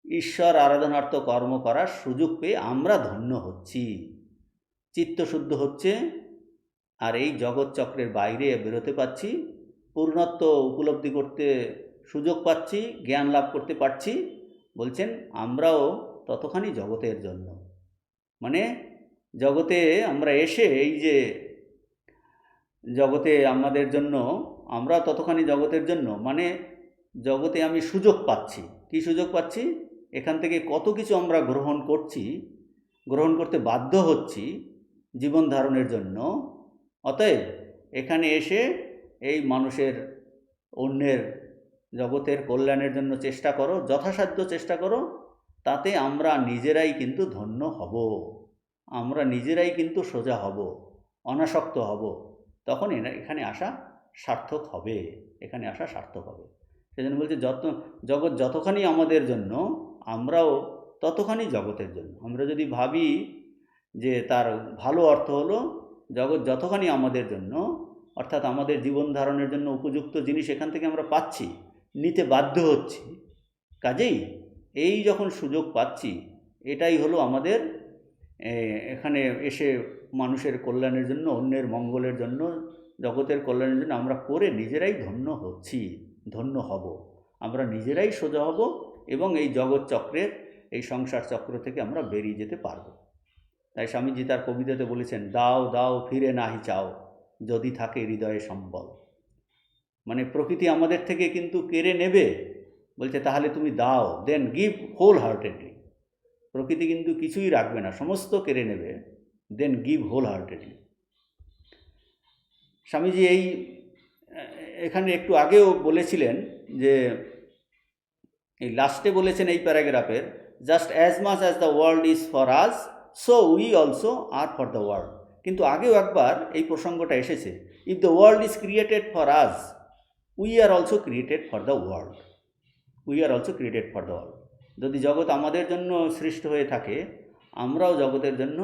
ঈশ্বর আরাধনার্থ কর্ম করার সুযোগ পেয়ে আমরা ধন্য হচ্ছি, চিত্তশুদ্ধ হচ্ছে, আর এই জগৎ চক্রের বাইরে বেরোতে পারছি, পূর্ণত্ব উপলব্ধি করতে সুযোগ পাচ্ছি, জ্ঞান লাভ করতে পারছি। বলছেন আমরাও ততখানি জগতের জন্য। মানে জগতে আমরা এসে এই যে জগতে আমাদের জন্য, আমরা ততখানি জগতের জন্য, মানে জগতে আমি সুযোগ পাচ্ছি। কি সুযোগ পাচ্ছি? এখান থেকে কত কিছু আমরা গ্রহণ করছি, গ্রহণ করতে বাধ্য হচ্ছি জীবন ধারণের জন্য। অতএব এখানে এসে এই মানুষের, অন্যের, জগতের কল্যাণের জন্য চেষ্টা করো, যথাসাধ্য চেষ্টা করো। তাতে আমরা নিজেরাই কিন্তু ধন্য হব, আমরা নিজেরাই কিন্তু সোজা হব, অনাসক্ত হব। তখন এখানে আসা সার্থক হবে, এখানে আসা সার্থক হবে। সেজন্য বলছে জগৎ যতখানি আমাদের জন্য, আমরাও ততখানি জগতের জন্য। আমরা যদি ভাবি যে তার ভালো অর্থ হলো জগৎ যতখানি আমাদের জন্য, অর্থাৎ আমাদের জীবন ধারণের জন্য উপযুক্ত জিনিস এখান থেকে আমরা পাচ্ছি, নিতে বাধ্য হচ্ছি। কাজেই এই যখন সুযোগ পাচ্ছি, এটাই হলো আমাদের এখানে এসে মানুষের কল্যাণের জন্য, অন্যের মঙ্গলের জন্য, জগতের কল্যাণের জন্য আমরা করে নিজেরাই ধন্য হচ্ছি, ধন্য হব। আমরা নিজেরাই সোজা হব এবং এই জগৎ চক্রের, এই সংসার চক্র থেকে আমরা বেরিয়ে যেতে পারব। তাই স্বামীজি তার কবিতাতে বলেছেন, দাও দাও ফিরে নাহি চাও, যদি থাকে হৃদয়ে সম্বল। মানে প্রকৃতি আমাদের থেকে কিন্তু কেড়ে নেবে, বলছে তাহলে তুমি দাও, দেন গিভ হোল হার্টেডলি। প্রকৃতি কিন্তু কিছুই রাখবে না, সমস্ত কেড়ে নেবে, then give wholeheartedly. Swamiji এখানে একটু আগেও বলেছিলেন যে, এই লাস্টে বলেছেন এই প্যারাগ্রাফের, just as much as the world is for us, so we also are for the world. কিন্তু আগেও একবার এই প্রসঙ্গটা এসেছে, if the world is created for us, we are also created for the world, we are also created for the world. যদি জগৎ আমাদের জন্য সৃষ্ট হয়ে থাকে, আমরাও জগতের জন্য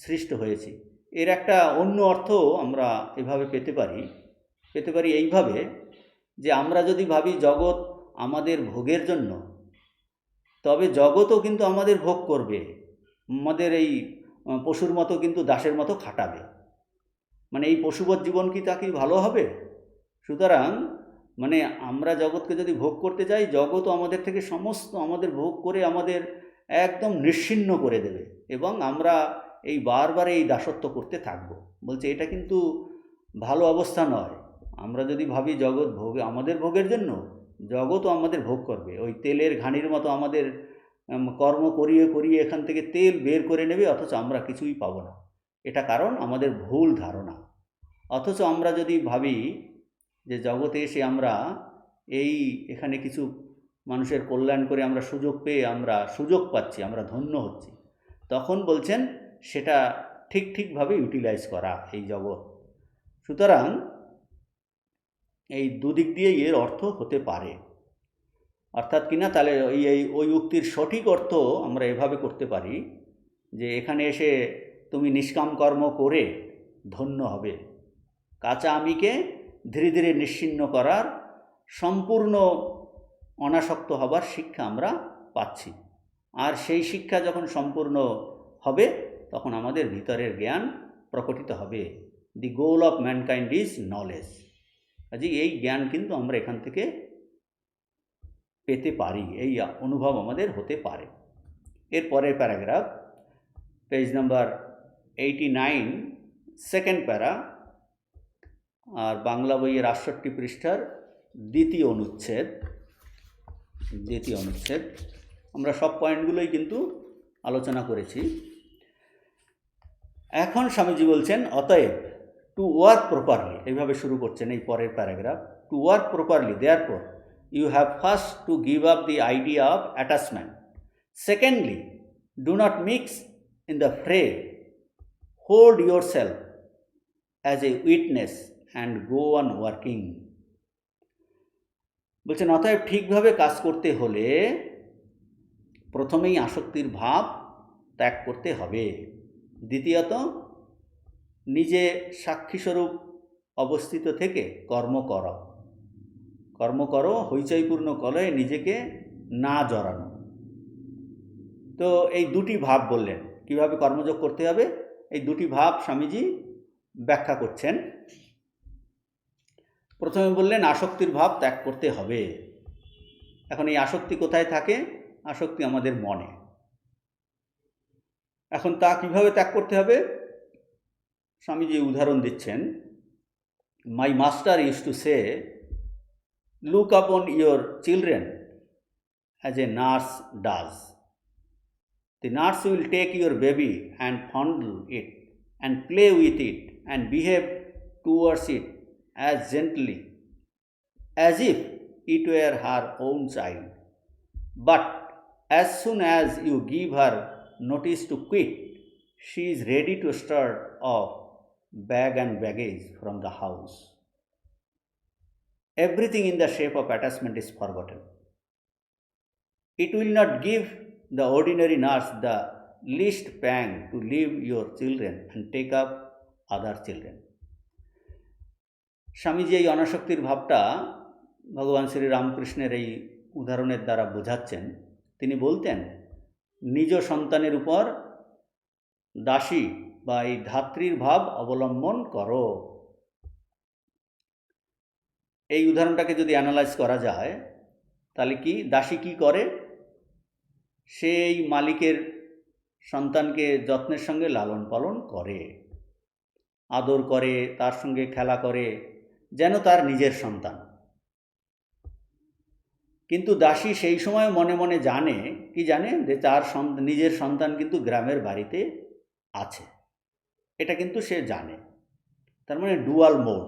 সৃষ্ট হয়েছি। এর একটা অন্য অর্থ আমরা এভাবে পেতে পারি এইভাবে, যে আমরা যদি ভাবি জগৎ আমাদের ভোগের জন্য, তবে জগৎও কিন্তু আমাদের ভোগ করবে, আমাদের এই পশুর মতো কিন্তু দাসের মতো খাটাবে। মানে এই পশুবৎ জীবন কি তা কি ভালো হবে? সুতরাং মানে আমরা জগৎকে যদি ভোগ করতে চাই, জগৎও আমাদের থেকে সমস্ত আমাদের ভোগ করে আমাদের একদম নিশ্চিহ্ন করে দেবে, এবং আমরা এই বারবার এই দাসত্ব করতে থাকবো। বলছে এটা কিন্তু ভালো অবস্থা নয়। আমরা যদি ভাবি জগৎ ভোগে, আমাদের ভোগের জন্য, জগৎও আমাদের ভোগ করবে। ওই তেলের ঘানির মতো আমাদের কর্ম করিয়ে করিয়ে এখান থেকে তেল বের করে নেবে, অথচ আমরা কিছুই পাবো না। এটা কারণ আমাদের ভুল ধারণা। অথচ আমরা যদি ভাবি যে জগতে এসে আমরা এখানে কিছু মানুষের কল্যাণ করে আমরা সুযোগ পেয়ে আমরা সুযোগ পাচ্ছি, আমরা ধন্য হচ্ছি, তখন বলছেন সেটা ঠিকভাবে ইউটিলাইজ করা এই জগৎ। সুতরাং এই দুদিক দিয়ে এর অর্থ হতে পারে। অর্থাৎ কিনা তাহলে ওই উক্তির সঠিক অর্থ আমরা এভাবে করতে পারি যে, এখানে এসে তুমি নিষ্কাম কর্ম করে ধন্য হবে, কাঁচা আমিকে ধীরে ধীরে নিশ্চিহ্ন করার, সম্পূর্ণ অনাসক্ত হবার শিক্ষা আমরা পাচ্ছি। আর সেই শিক্ষা যখন সম্পূর্ণ হবে, তখন আমাদের ভিতরের জ্ঞান প্রকটিত হবে। The goal of mankind is knowledge. কাজে এই জ্ঞান কিন্তু আমরা এখান থেকে পেতে পারি, এই অনুভব আমাদের হতে পারে। এর পরের প্যারাগ্রাফ, পেজ নাম্বার 89, সেকেন্ড প্যারা, আর বাংলা বইয়ের 68 পৃষ্ঠার দ্বিতীয় অনুচ্ছেদ। আমরা সব পয়েন্টগুলোই কিন্তু আলোচনা করেছি। এখন স্বামীজি বলছেন, অতএব টু ওয়ার্ক প্রপারলি, এইভাবে শুরু করছেন এই পরের paragraph, to work properly therefore you have first to give up the idea of attachment. Secondly, do not mix in the fray. Hold yourself as a witness and go on working. বলছেন অতএব ঠিকভাবে কাজ করতে হলে প্রথমেই আসক্তির ভাব ত্যাগ করতে হবে। দ্বিতীয়ত, নিজে সাক্ষীস্বরূপ অবস্থিত থেকে কর্ম করো, হইচইপূর্ণ কলয়ে নিজেকে না জড়ানো। তো এই দুটি ভাব বললেন, কিভাবে কর্মযোগ করতে হবে, এই দুটি ভাব স্বামীজি ব্যাখ্যা করছেন। প্রথমে বললেন আসক্তির ভাব ত্যাগ করতে হবে। এখন এই আসক্তি কোথায় থাকে? আসক্তি আমাদের মনে। এখন তা কিভাবে ত্যাগ করতে হবে? স্বামীজি উদাহরণ দিচ্ছেন, মাই master use to say, look আপন your children as a nurse does. The nurse will take your baby and fondle it and play with it and behave towards it as gently as if it were her own child. But as soon as you give her notice to quit, she is ready to start off bag and baggage from the house. Everything in the shape of attachment is forgotten. It will not give the ordinary nurse the least pang to leave your children and take up other children. Swamiji এই অনাসক্তির ভাবটা ভগবান শ্রী রামকৃষ্ণের এই উদাহরণের দ্বারা বোঝাচ্ছেন। তিনি বলতেন, নিজ সন্তানের উপর দাসী বা এই ধাত্রীর ভাব অবলম্বন করো। এই উদাহরণটাকে যদি অ্যানালাইজ করা যায়, তাহলে কি দাসী কি করে? সেই মালিকের সন্তানকে যত্নের সঙ্গে লালন পালন করে, আদর করে, তার সঙ্গে খেলা করে, যেন তার নিজের সন্তান। কিন্তু দাসী সেই সময় মনে মনে জানে, কি জানে, যে তার নিজের সন্তান কিন্তু গ্রামের বাড়িতে আছে, এটা কিন্তু সে জানে। তার মানে ডুয়াল মোড।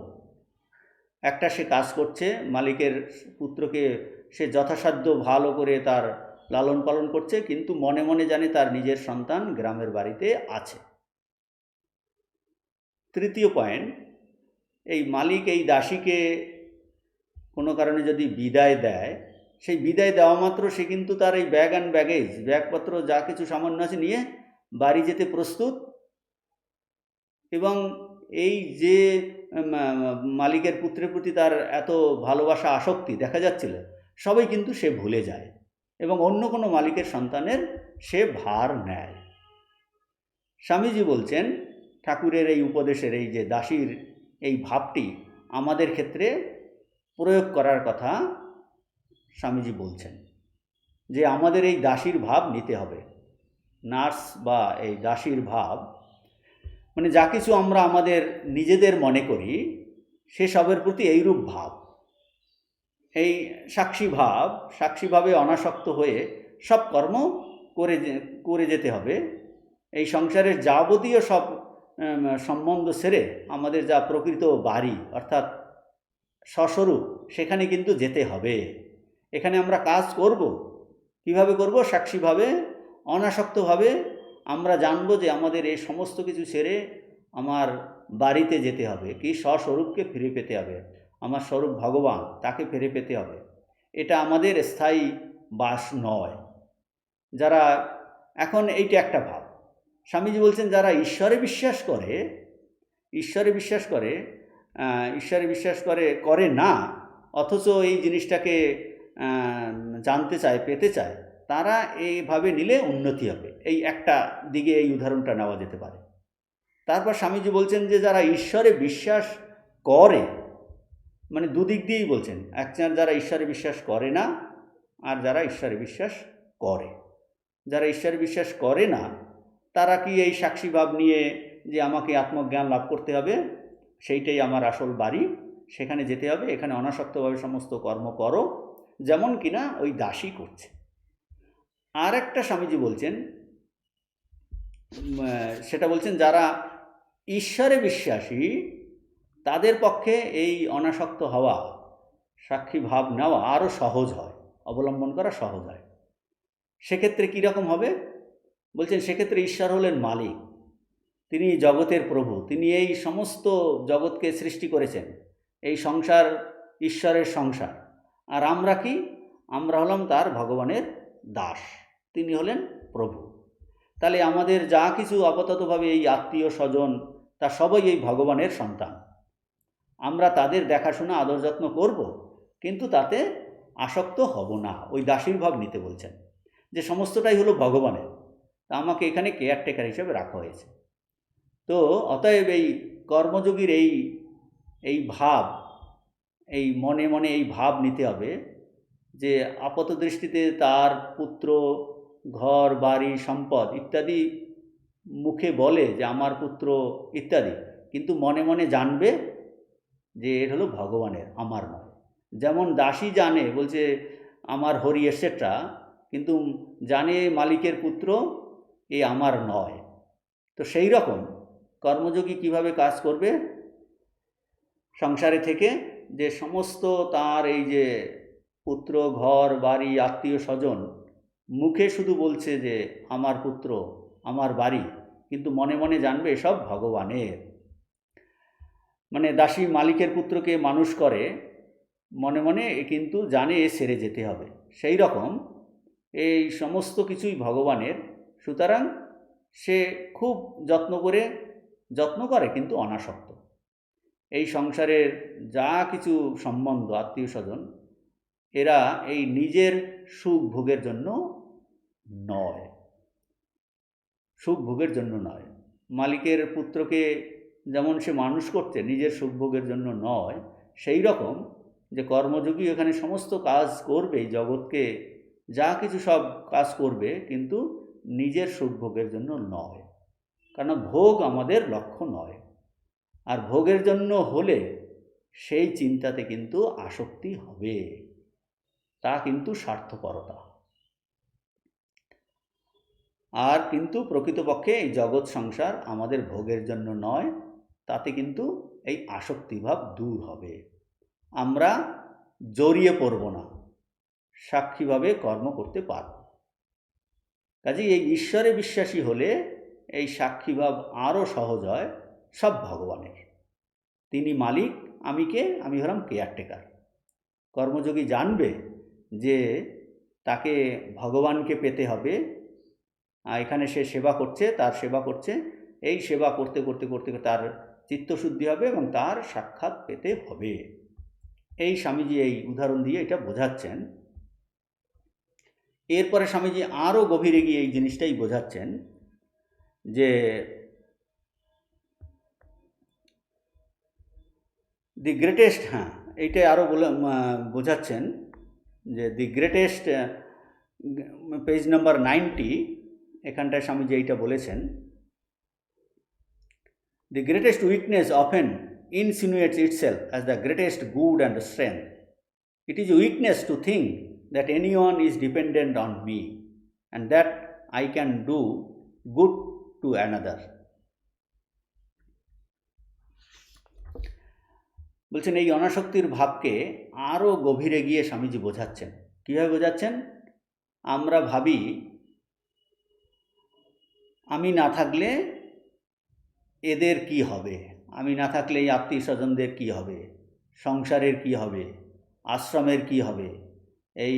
একটা সে কাজ করছে, মালিকের পুত্রকে সে যথাসাধ্য ভালো করে তার লালন পালন করছে, কিন্তু মনে মনে জানে তার নিজের সন্তান গ্রামের বাড়িতে আছে। তৃতীয় পয়েন্ট, এই মালিক এই দাসীকে কোনো কারণে যদি বিদায় দেয়, সেই বিদায় দেওয়া মাত্র সে কিন্তু তার এই ব্যাগ অ্যান্ড ব্যাগেজ, ব্যাগপত্র যা কিছু সামান্য আছে নিয়ে বাড়ি যেতে প্রস্তুত। এবং এই যে মালিকের পুত্রের প্রতি তার এত ভালোবাসা, আসক্তি দেখা যাচ্ছিল, সবই কিন্তু সে ভুলে যায় এবং অন্য কোনো মালিকের সন্তানের সে ভার নেয়। স্বামীজি বলছেন, ঠাকুরের এই উপদেশের এই যে দাসীর এই ভাবটি আমাদের ক্ষেত্রে প্রয়োগ করার কথা স্বামীজি বলছেন, যে আমাদের এই দাসীর ভাব নিতে হবে। নার্স বা এই দাসীর ভাব মানে যা কিছু আমরা আমাদের নিজেদের মনে করি সেসবের প্রতি এইরূপ ভাব, এই সাক্ষীভাবে অনাসক্ত হয়ে সব কর্ম করে যেতে হবে। এই সংসারের যাবতীয় সব সম্বন্ধ সেরে আমাদের যা প্রকৃত বাড়ি অর্থাৎ স্বস্বরূপ, সেখানে কিন্তু যেতে হবে। এখানে আমরা কাজ করব, কিভাবে করব? সাক্ষীভাবে, অনাসক্তভাবে। আমরা জানব যে আমাদের এই সমস্ত কিছু ছেড়ে আমার বাড়িতে যেতে হবে, কি স্বস্বরূপকে ফিরে পেতে হবে, আমার স্বরূপ ভগবান, তাকে ফিরে পেতে হবে। এটা আমাদের স্থায়ী বাস নয়। যারা এখন এইটা একটা ভাব। স্বামীজি বলছেন, যারা ঈশ্বরে বিশ্বাস করে না, অথচ এই জিনিসটাকে জানতে চায়, পেতে চায়, তারা এইভাবে নিলে উন্নতি হবে। এই একটা দিকে এই উদাহরণটা নেওয়া যেতে পারে। তারপর স্বামীজি বলছেন যে যারা ঈশ্বরে বিশ্বাস করে, মানে দুদিক দিয়েই বলছেন, একজন যারা ঈশ্বরে বিশ্বাস করে না আর যারা ঈশ্বরে বিশ্বাস করে। যারা ঈশ্বরে বিশ্বাস করে না তারা কি এই সাক্ষীভাব নিয়ে যে আমাকে আত্মজ্ঞান লাভ করতে হবে, সেইটাই আমার আসল বাড়ি, সেখানে যেতে হবে, এখানে অনাসক্তভাবে সমস্ত কর্ম করো, যেমন কিনা ওই দাসী করছে। আর একটা স্বামীজি বলছেন, সেটা বলছেন যারা ঈশ্বরে বিশ্বাসী তাদের পক্ষে এই অনাসক্ত হওয়া, সাক্ষী ভাব নেওয়া আরও সহজ হয়, অবলম্বন করা সহজ হয়। সেক্ষেত্রে কীরকম হবে? বলছেন, সেক্ষেত্রে ঈশ্বর হলেন মালিক, তিনি জগতের প্রভু, তিনি এই সমস্ত জগৎকে সৃষ্টি করেছেন। এই সংসার ঈশ্বরের সংসার, আর আমরা কি? আমরা হলাম তার ভগবানের দাস, তিনি হলেন প্রভু। তাহলে আমাদের যা কিছু আপাততভাবে এই আত্মীয় স্বজন, তা সবই এই ভগবানের সন্তান। আমরা তাদের দেখাশোনা, আদর যত্ন করব, কিন্তু তাতে আসক্ত হব না। ওই দাসীর ভাব নিতে বলছেন, যে সমস্তটাই হলো ভগবানের, তা আমাকে এখানে কেয়ারটেকার হিসেবে রাখা হয়েছে। তো অতএব এই কর্মযোগীর এই ভাব, এই মনে মনে এই ভাব নিতে হবে যে আপাত দৃষ্টিতে তার পুত্র, ঘর বাড়ি, সম্পদ ইত্যাদি মুখে বলে যে আমার পুত্র ইত্যাদি, কিন্তু মনে মনে জানবে যে এটা হলো ভগবানের, আমার নয়। যেমন দাসী জানে, বলছে আমার হরি এটসেট্রা, কিন্তু জানে মালিকের পুত্র এ আমার নয়। তো সেই রকম কর্মযোগী কিভাবে কাজ করবে সংসারে থেকে, যে সমস্ত তার এই যে পুত্র, ঘর বাড়ি, আত্মীয় স্বজন, মুখে শুধু বলছে যে আমার পুত্র, আমার বাড়ি, কিন্তু মনে মনে জানবে এসব ভগবানের। মানে দাসী মালিকের পুত্রকে মানুষ করে, মনে মনে কিন্তু জানে এ সেরে যেতে হবে। সেই রকম এই সমস্ত কিছুই ভগবানের, সুতরাং সে খুব যত্ন করে কিন্তু অনাসক্ত। এই সংসারের যা কিছু সম্বন্ধ, আত্মীয় স্বজন, এরা এই নিজের সুখ ভোগের জন্য নয়, সুখ ভোগের জন্য নয়। মালিকের পুত্রকে যেমন সে মানুষ করছে নিজের সুখ ভোগের জন্য নয়, সেই রকম যে কর্মযোগী এখানে সমস্ত কাজ করবে, জগৎকে যা কিছু সব কাজ করবে, কিন্তু নিজের সুখ ভোগের জন্য নয়। কারণ ভোগ আমাদের লক্ষ্য নয়। আর ভোগের জন্য হলে সেই চিন্তাতে কিন্তু আসক্তি হবে, তা কিন্তু স্বার্থপরতা। আর কিন্তু প্রকৃতপক্ষে এই জগৎ সংসার আমাদের ভোগের জন্য নয়, তাতে কিন্তু এই আসক্তিভাব দূর হবে। আমরা জড়িয়ে পড়ব না, সাক্ষীভাবে কর্ম করতে পারব। কাজেই এই ঈশ্বরে বিশ্বাসী হলে এই সাক্ষীভাব আরও সহজ হয়। সব ভগবানের, তিনি মালিক, আমি হলাম কেয়ারটেকার। কর্মযোগী জানবে যে তাকে ভগবানকে পেতে হবে, এখানে সে সেবা করছে, তার সেবা করছে, এই সেবা করতে করতে করতে তার চিত্তশুদ্ধি হবে এবং তার সাক্ষাৎ পেতে হবে। এই স্বামীজি এই উদাহরণ দিয়ে এটা বোঝাচ্ছেন। এরপরে স্বামীজি আরও গভীরে গিয়ে এই জিনিসটাই বোঝাচ্ছেন যে দি গ্রেটেস্ট, এইটাই আরও বোঝাচ্ছেন যে দি গ্রেটেস্ট, পেজ নাম্বার 90, এখানটায় স্বামীজি এইটা বলেছেন, the greatest weakness often insinuates itself as the greatest good and strength. It is weakness to think that anyone is dependent on me and that I can do good to another. বলছেন এই অনাসক্তির ভাবকে আরও গভীরে গিয়ে স্বামীজি বোঝাচ্ছেন। কীভাবে বোঝাচ্ছেন? আমরা ভাবি আমি না থাকলে এদের কি হবে, আমি না থাকলে এই আত্মীয় স্বজনদের কী হবে, সংসারের কি হবে, আশ্রমের কি হবে, এই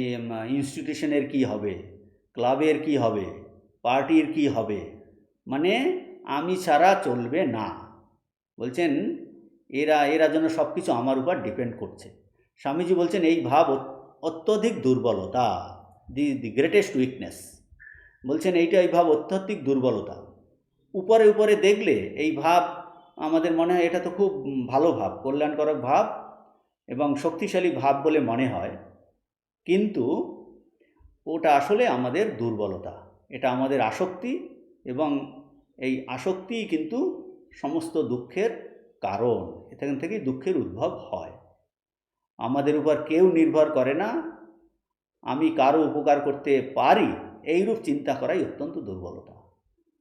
ইনস্টিটিউশনের কি হবে, ক্লাবের কি হবে, পার্টির কি হবে, মানে আমি ছাড়া চলবে না। বলছেন এরা যেন সব কিছু আমার উপর ডিপেন্ড করছে। স্বামীজি বলছেন এই ভাব অত্যধিক দুর্বলতা, দি গ্রেটেস্ট উইকনেস। বলছেন এই ভাব অত্যধিক দুর্বলতা। উপরে উপরে দেখলে এই ভাব আমাদের মনে হয় এটা তো খুব ভালো ভাব, কল্যাণকরক ভাব এবং শক্তিশালী ভাব বলে মনে হয়, কিন্তু ওটা আসলে আমাদের দুর্বলতা, এটা আমাদের আসক্তি, এবং এই আসক্তি কিন্তু সমস্ত দুঃখের কারণ। এখান থেকেই দুঃখের উদ্ভব হয়। আমাদের উপর কেউ নির্ভর করে না, আমি কারো উপকার করতে পারি এইরূপ চিন্তা করাই অত্যন্ত দুর্বলতা।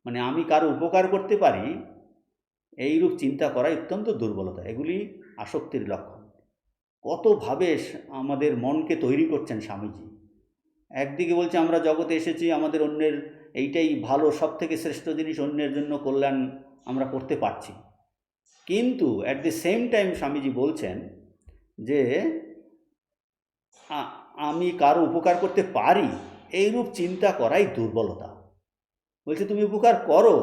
মানে আমি কারো উপকার করতে পারি এইরূপ চিন্তা করাই অত্যন্ত দুর্বলতা। এগুলি আসক্তির লক্ষণ। কতভাবে আমাদের মনকে তৈরি করছেন স্বামীজি। একদিকে বলছে আমরা জগতে এসেছি, আমাদের অন্যের এইটাই ভালো, সব থেকে শ্রেষ্ঠ জিনিস, অন্যের জন্য কল্যাণ আমরা করতে পারছি, কিন্তু at the same time Swamiji বলছেন যে আমি কারো উপকার করতে পারি এইরূপ চিন্তা করাই দুর্বলতা। বলছে তুমি উপকার করো,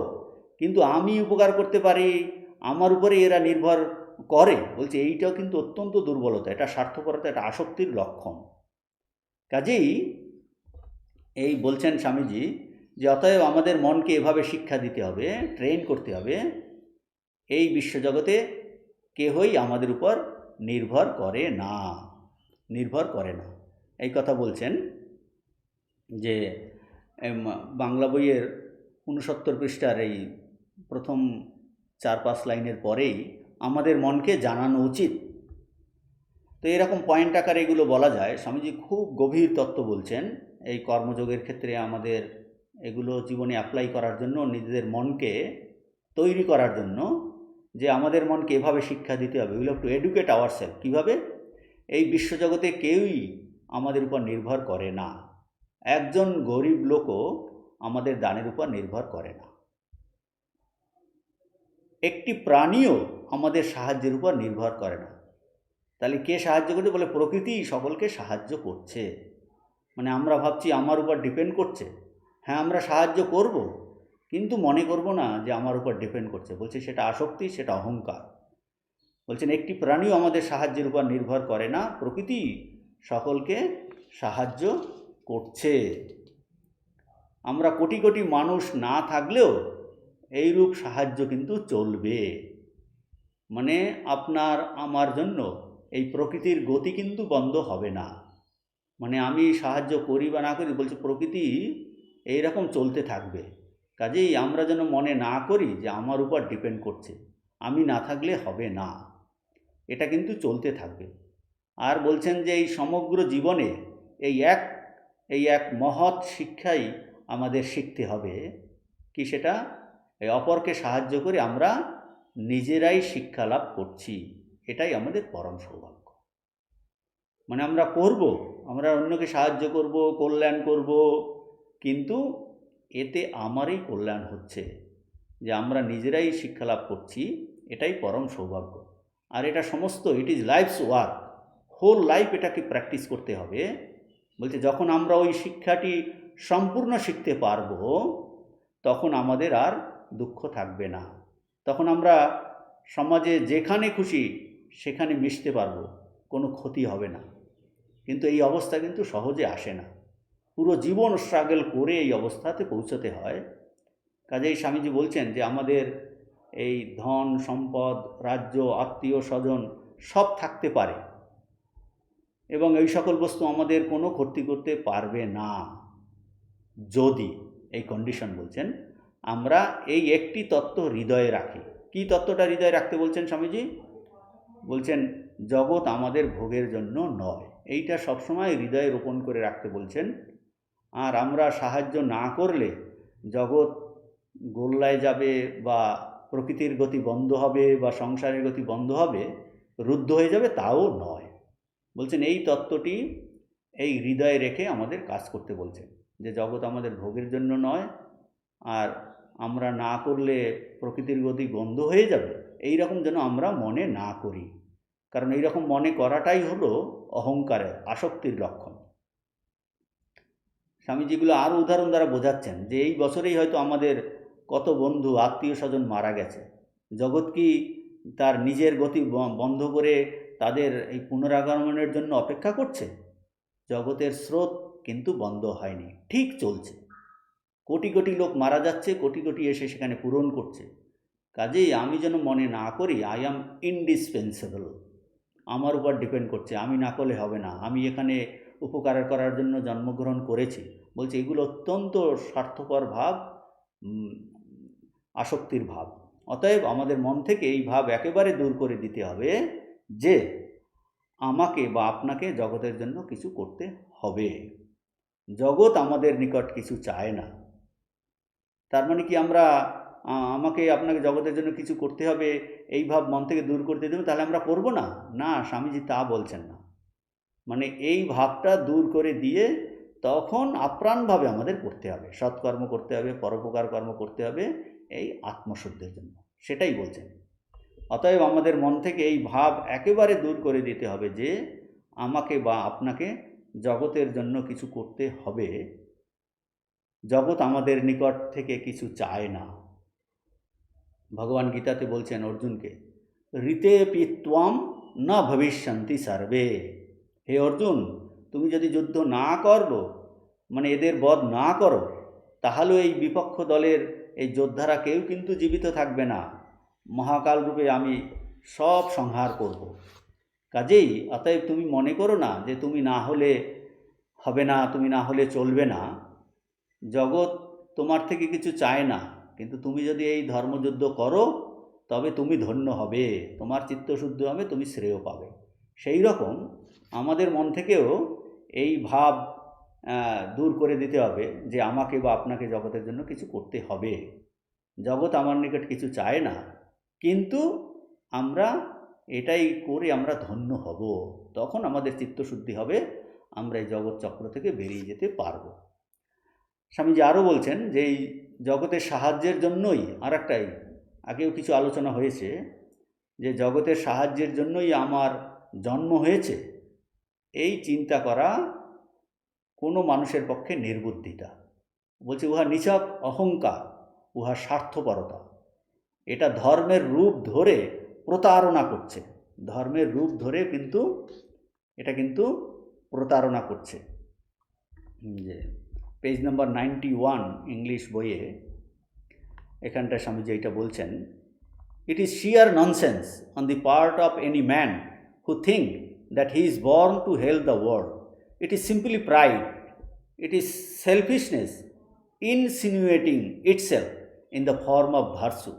কিন্তু আমি উপকার করতে পারি, আমার উপরে এরা নির্ভর করে, বলছে এইটাও কিন্তু অত্যন্ত দুর্বলতা, এটা স্বার্থপরতা, এটা আসক্তির লক্ষণ। কাজেই এই বলছেন স্বামীজি যে অতএব আমাদের মনকে এভাবে শিক্ষা দিতে হবে, ট্রেন করতে হবে, এই বিশ্বজগতে কেহই আমাদের উপর নির্ভর করে না, এই কথা বলছেন। যে বাংলা বইয়ের 69 পৃষ্ঠার এই প্রথম 4-5 লাইনের পরেই আমাদের মনকে জানানো উচিত। তো এরকম পয়েন্ট আকারে এগুলো বলা যায়। স্বামীজি খুব গভীর তত্ত্ব বলছেন এই কর্মযোগের ক্ষেত্রে আমাদের এগুলো জীবনে অ্যাপ্লাই করার জন্য, নিজেদের মনকে তৈরি করার জন্য, যে আমাদের মনকে এভাবে শিক্ষা দিতে হবে। Will have to educate our self. কীভাবে? এই বিশ্বজগতে কেউই আমাদের উপর নির্ভর করে না। একজন গরিব লোকও আমাদের দানের উপর নির্ভর করে না। একটি প্রাণীও আমাদের সাহায্যের উপর নির্ভর করে না। তাহলে কে সাহায্য করছে? বলে প্রকৃতি সকলকে সাহায্য করছে। মানে আমরা ভাবছি আমার উপর ডিপেন্ড করছে। হ্যাঁ, আমরা সাহায্য করব, কিন্তু মনে করব না যে আমার উপর ডিপেন্ড করছে। বলছে সেটা আসক্তি, সেটা অহংকার। বলছেন একটি প্রাণীও আমাদের সাহায্যের উপর নির্ভর করে না, প্রকৃতি সকলকে সাহায্য করছে। আমরা কোটি কোটি মানুষ না থাকলেও এইরূপ সাহায্য কিন্তু চলবে। মানে আপনার আমার জন্য এই প্রকৃতির গতি কিন্তু বন্ধ হবে না। মানে আমি সাহায্য করি বা না করি, বলছে প্রকৃতি এইরকম চলতে থাকবে। কাজেই আমরা যেন মনে না করি যে আমার উপর ডিপেন্ড করছে, আমি না থাকলে হবে না। এটা কিন্তু চলতে থাকবে। আর বলছেন যে এই সমগ্র জীবনে এই এক মহৎ শিক্ষাই আমাদের শিখতে হবে। কি সেটা? এই অপরকে সাহায্য করে আমরা নিজেরাই শিক্ষা লাভ করছি। এটাই আমাদের পরম সৌভাগ্য। মানে আমরা অন্যকে সাহায্য করব, কল্যাণ করব, কিন্তু এতে আমারই কল্যাণ হচ্ছে, যে আমরা নিজেরাই শিক্ষা লাভ করছি। এটাই পরম সৌভাগ্য। আর এটা সমস্ত it is life's work. Whole life এটাকে প্র্যাকটিস করতে হবে। বলছে যখন আমরা ওই শিক্ষাটি সম্পূর্ণ শিখতে পারবো, তখন আমাদের আর দুঃখ থাকবে না। তখন আমরা সমাজে যেখানে খুশি সেখানে মিশতে পারবো, কোনো ক্ষতি হবে না। কিন্তু এই অবস্থা কিন্তু সহজে আসে না। পুরো জীবন স্ট্রাগল করে এই অবস্থাতে পৌঁছতে হয়। কাজেই স্বামীজি বলছেন যে আমাদের এই ধন সম্পদ, রাজ্য, আত্মীয় স্বজন সব থাকতে পারে, এবং এই সকল বস্তু আমাদের কোনো ক্ষতি করতে পারবে না, যদি এই কন্ডিশন বলছেন আমরা এই একটি তত্ত্ব হৃদয়ে রাখি। কি তত্ত্বটা হৃদয়ে রাখতে বলছেন স্বামীজি? বলছেন জগৎ আমাদের ভোগের জন্য নয়। এইটা সবসময় হৃদয়ে রোপণ করে রাখতে বলছেন। আর আমরা সাহায্য না করলে জগৎ গোল্লায় যাবে, বা প্রকৃতির গতি বন্ধ হবে, বা সংসারের গতি বন্ধ হবে, রুদ্ধ হয়ে যাবে, তাও নয়। বলছেন এই তত্ত্বটি এই হৃদয়ে রেখে আমাদের কাজ করতে বলছেন, যে জগৎ আমাদের ভোগের জন্য নয়, আর আমরা না করলে প্রকৃতির গতি বন্ধ হয়ে যাবে, এই রকম যেন আমরা মনে না করি। কারণ এই রকম মনে করাটাই হলো অহংকারের, আসক্তির লক্ষণ। স্বামীজিগুলো আরও উদাহরণ দ্বারা বোঝাচ্ছেন যে এই বছরেই হয়তো আমাদের কত বন্ধু আত্মীয় স্বজন মারা গেছে। জগৎ কি তার নিজের গতি বন্ধ করে তাদের এই পুনরাগমনের জন্য অপেক্ষা করছে? জগতের স্রোত কিন্তু বন্ধ হয়নি, ঠিক চলছে। কোটি কোটি লোক মারা যাচ্ছে, কোটি কোটি এসে সেখানে পূরণ করছে। কাজেই আমি যেন মনে না করি আই অ্যাম ইনডিসপেন্সেবল, আমার উপর ডিপেন্ড করছে, আমি না করলে হবে না, আমি এখানে উপকার করার জন্য জন্মগ্রহণ করেছি। বলছে এগুলো অত্যন্ত স্বার্থপর ভাব, আসক্তির ভাব। অতএব আমাদের মন থেকে এই ভাব একেবারে দূর করে দিতে হবে যে আমাকে বা আপনাকে জগতের জন্য কিছু করতে হবে। জগৎ আমাদের নিকট কিছু চায় না। তার মানে কি আমরা আমাকে আপনাকে জগতের জন্য কিছু করতে হবে এই ভাব মন থেকে দূর করতে দেবে, তাহলে আমরা করব না? না, স্বামীজি তা বলছেন না। মানে এই ভাবটা দূর করে দিয়ে তখন আপ্রাণভাবে আমাদের করতে হবে, সৎকর্ম করতে হবে, পরোপকার কর্ম করতে হবে, এই আত্মশুদ্ধির জন্য। সেটাই বলছেন। অতএব আমাদের মন থেকে এই ভাব একেবারে দূর করে দিতে হবে যে আমাকে বা আপনাকে জগতের জন্য কিছু করতে হবে। জগৎ আমাদের নিকট থেকে কিছু চায় না। ভগবান গীতাতে বলছেন অর্জুনকে, ঋতে পিত্বম না ভবিষ্যন্তি সর্বে। হে অর্জুন, তুমি যদি যুদ্ধ না করো, মানে এদের বধ না করো, তাহলে এই বিপক্ষ দলের এই যোদ্ধারা কেউ কিন্তু জীবিত থাকবে না। মহাকাল রূপে আমি সব সংহার করব। কাজেই অতএব তুমি মনে করো না যে তুমি না হলে হবে না, তুমি না হলে চলবে না। জগৎ তোমার থেকে কিছু চায় না, কিন্তু তুমি যদি এই ধর্মযুদ্ধ করো তবে তুমি ধন্য হবে, তোমার চিত্তশুদ্ধি হবে, তুমি শ্রেয় পাবে। সেই রকম আমাদের মন থেকেও এই ভাব দূর করে দিতে হবে যে আমাকে বা আপনাকে জগতের জন্য কিছু করতে হবে। জগৎ আমার নিকট কিছু চায় না, কিন্তু আমরা এটাই করে আমরা ধন্য হব, তখন আমাদের চিত্তশুদ্ধি হবে, আমরা এই জগৎ চক্র থেকে বেরিয়ে যেতে পারবো। স্বামীজি আরও বলছেন যে এই জগতের সাহায্যের জন্যই, আর একটাই আগেও কিছু আলোচনা হয়েছে, যে জগতের সাহায্যের জন্যই আমার জন্ম হয়েছে, এই চিন্তা করা কোনো মানুষের পক্ষে নির্বুদ্ধিতা। বলছে উহা নিছক অহংকার, উহা স্বার্থপরতা। এটা ধর্মের রূপ ধরে প্রতারণা করছে, ধর্মের রূপ ধরে কিন্তু এটা কিন্তু প্রতারণা করছে। যে পেজ নাম্বার 91 ইংলিশ বইয়ে এখানটা স্বামীজি এইটা বলছেন, ইট is sheer nonsense on the part of any man who think that he is born to help the world. It is simply pride, it is selfishness insinuating itself in the form of virtue.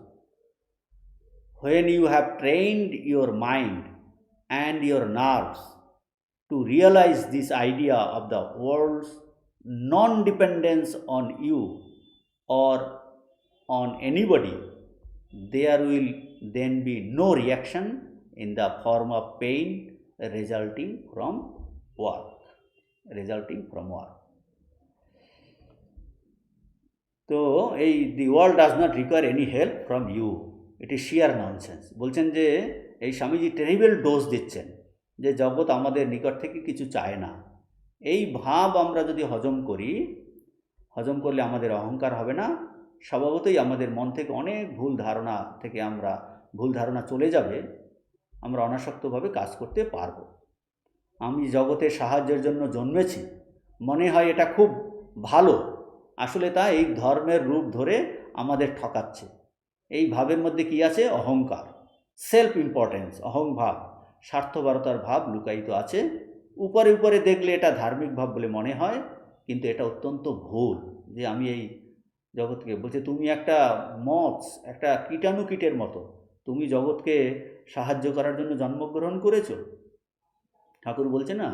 When you have trained your mind and your nerves to realize this idea of the world's non-dependence on you or on anybody, there will then be no reaction in the form of pain resulting from work. তো এই the world does not require any help from you, it is sheer nonsense. বলছেন যে এই স্বামীজি টেরিবল ডোজ দিচ্ছেন যে জগৎ আমাদের নিকট থেকে কিছু চায় না। এই ভাব আমরা যদি হজম করি, হজম করলে আমাদের অহংকার হবে না, স্বভাবতই আমাদের মন থেকে অনেক ভুল ধারণা চলে যাবে, আমরা অনাসক্তভাবে কাজ করতে পারবো। আমি জগতের সাহায্যের জন্য জন্মেছি, মনে হয় এটা খুব ভালো, আসলে তা এই ধর্মের রূপ ধরে আমাদের ঠকাচ্ছে। এই ভাবের মধ্যে কি আছে? অহংকার, সেলফ ইম্পর্টেন্স, অহংভাব, স্বার্থপরতার ভাব লুকায়িত আছে। উপরে উপরে দেখলে এটা ধার্মিক ভাব বলে মনে হয়, কিন্তু এটা অত্যন্ত ভুল। যে আমি এই জগৎকে বলছে তুমি একটা মথস, একটা কীটাণুকীটের মতো, তুমি জগৎকে সাহায্য করার জন্য জন্মগ্রহণ করেছো। ঠাকুর বলছে না,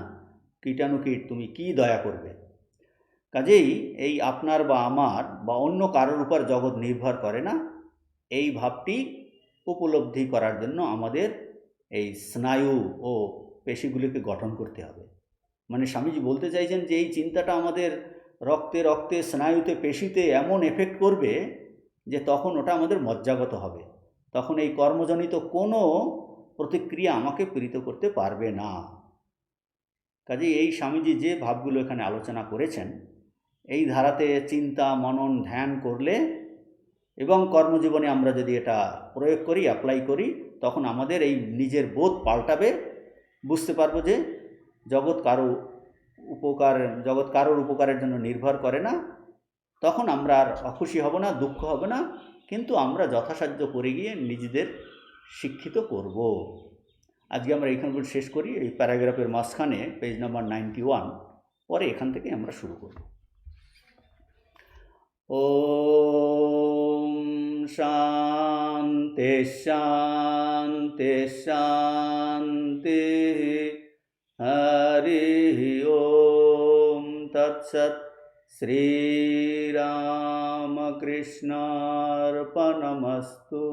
কীটাণুকীট তুমি কি দয়া করবে। কাজেই এই আপনার বা আমার বা অন্য কারোর উপর জগৎ নির্ভর করে না, এই ভাবটি উপলব্ধি করার জন্য আমাদের এই স্নায়ু ও পেশিগুলিকে গঠন করতে হবে। মানে স্বামীজি বলতে চাইছেন যে এই চিন্তাটা আমাদের রক্তে রক্তে স্নায়ুতে পেশিতে এমন এফেক্ট করবে যে তখন ওটা আমাদের মজ্জাগত হবে, তখন এই কর্মজনিত কোনো প্রতিক্রিয়া আমাকে পীড়িত করতে পারবে না। কাজেই এই স্বামীজি যে ভাবগুলো এখানে আলোচনা করেছেন, এই ধারাতে চিন্তা মনন ধ্যান করলে এবং কর্মজীবনে আমরা যদি এটা প্রয়োগ করি, অ্যাপ্লাই করি, তখন আমাদের এই নিজের বোধ পাল্টাবে, বুঝতে পারবো যে জগৎ কারোর উপকারের জন্য নির্ভর করে না। তখন আমরা আর অখুশি হব না, দুঃখ হবে না, কিন্তু আমরা যথাসাধ্য করে গিয়ে নিজেদের শিক্ষিত করব। আজকে আমরা এইখান থেকে শেষ করি, এই প্যারাগ্রাফের মাঝখানে পেজ নাম্বার 91, পরে এখান থেকে আমরা শুরু করব। ওম শান্তি শান্তি শান্তি, হরি ওম তৎসৎ। শ্রীরামকৃষ্ণার্পণমস্তু।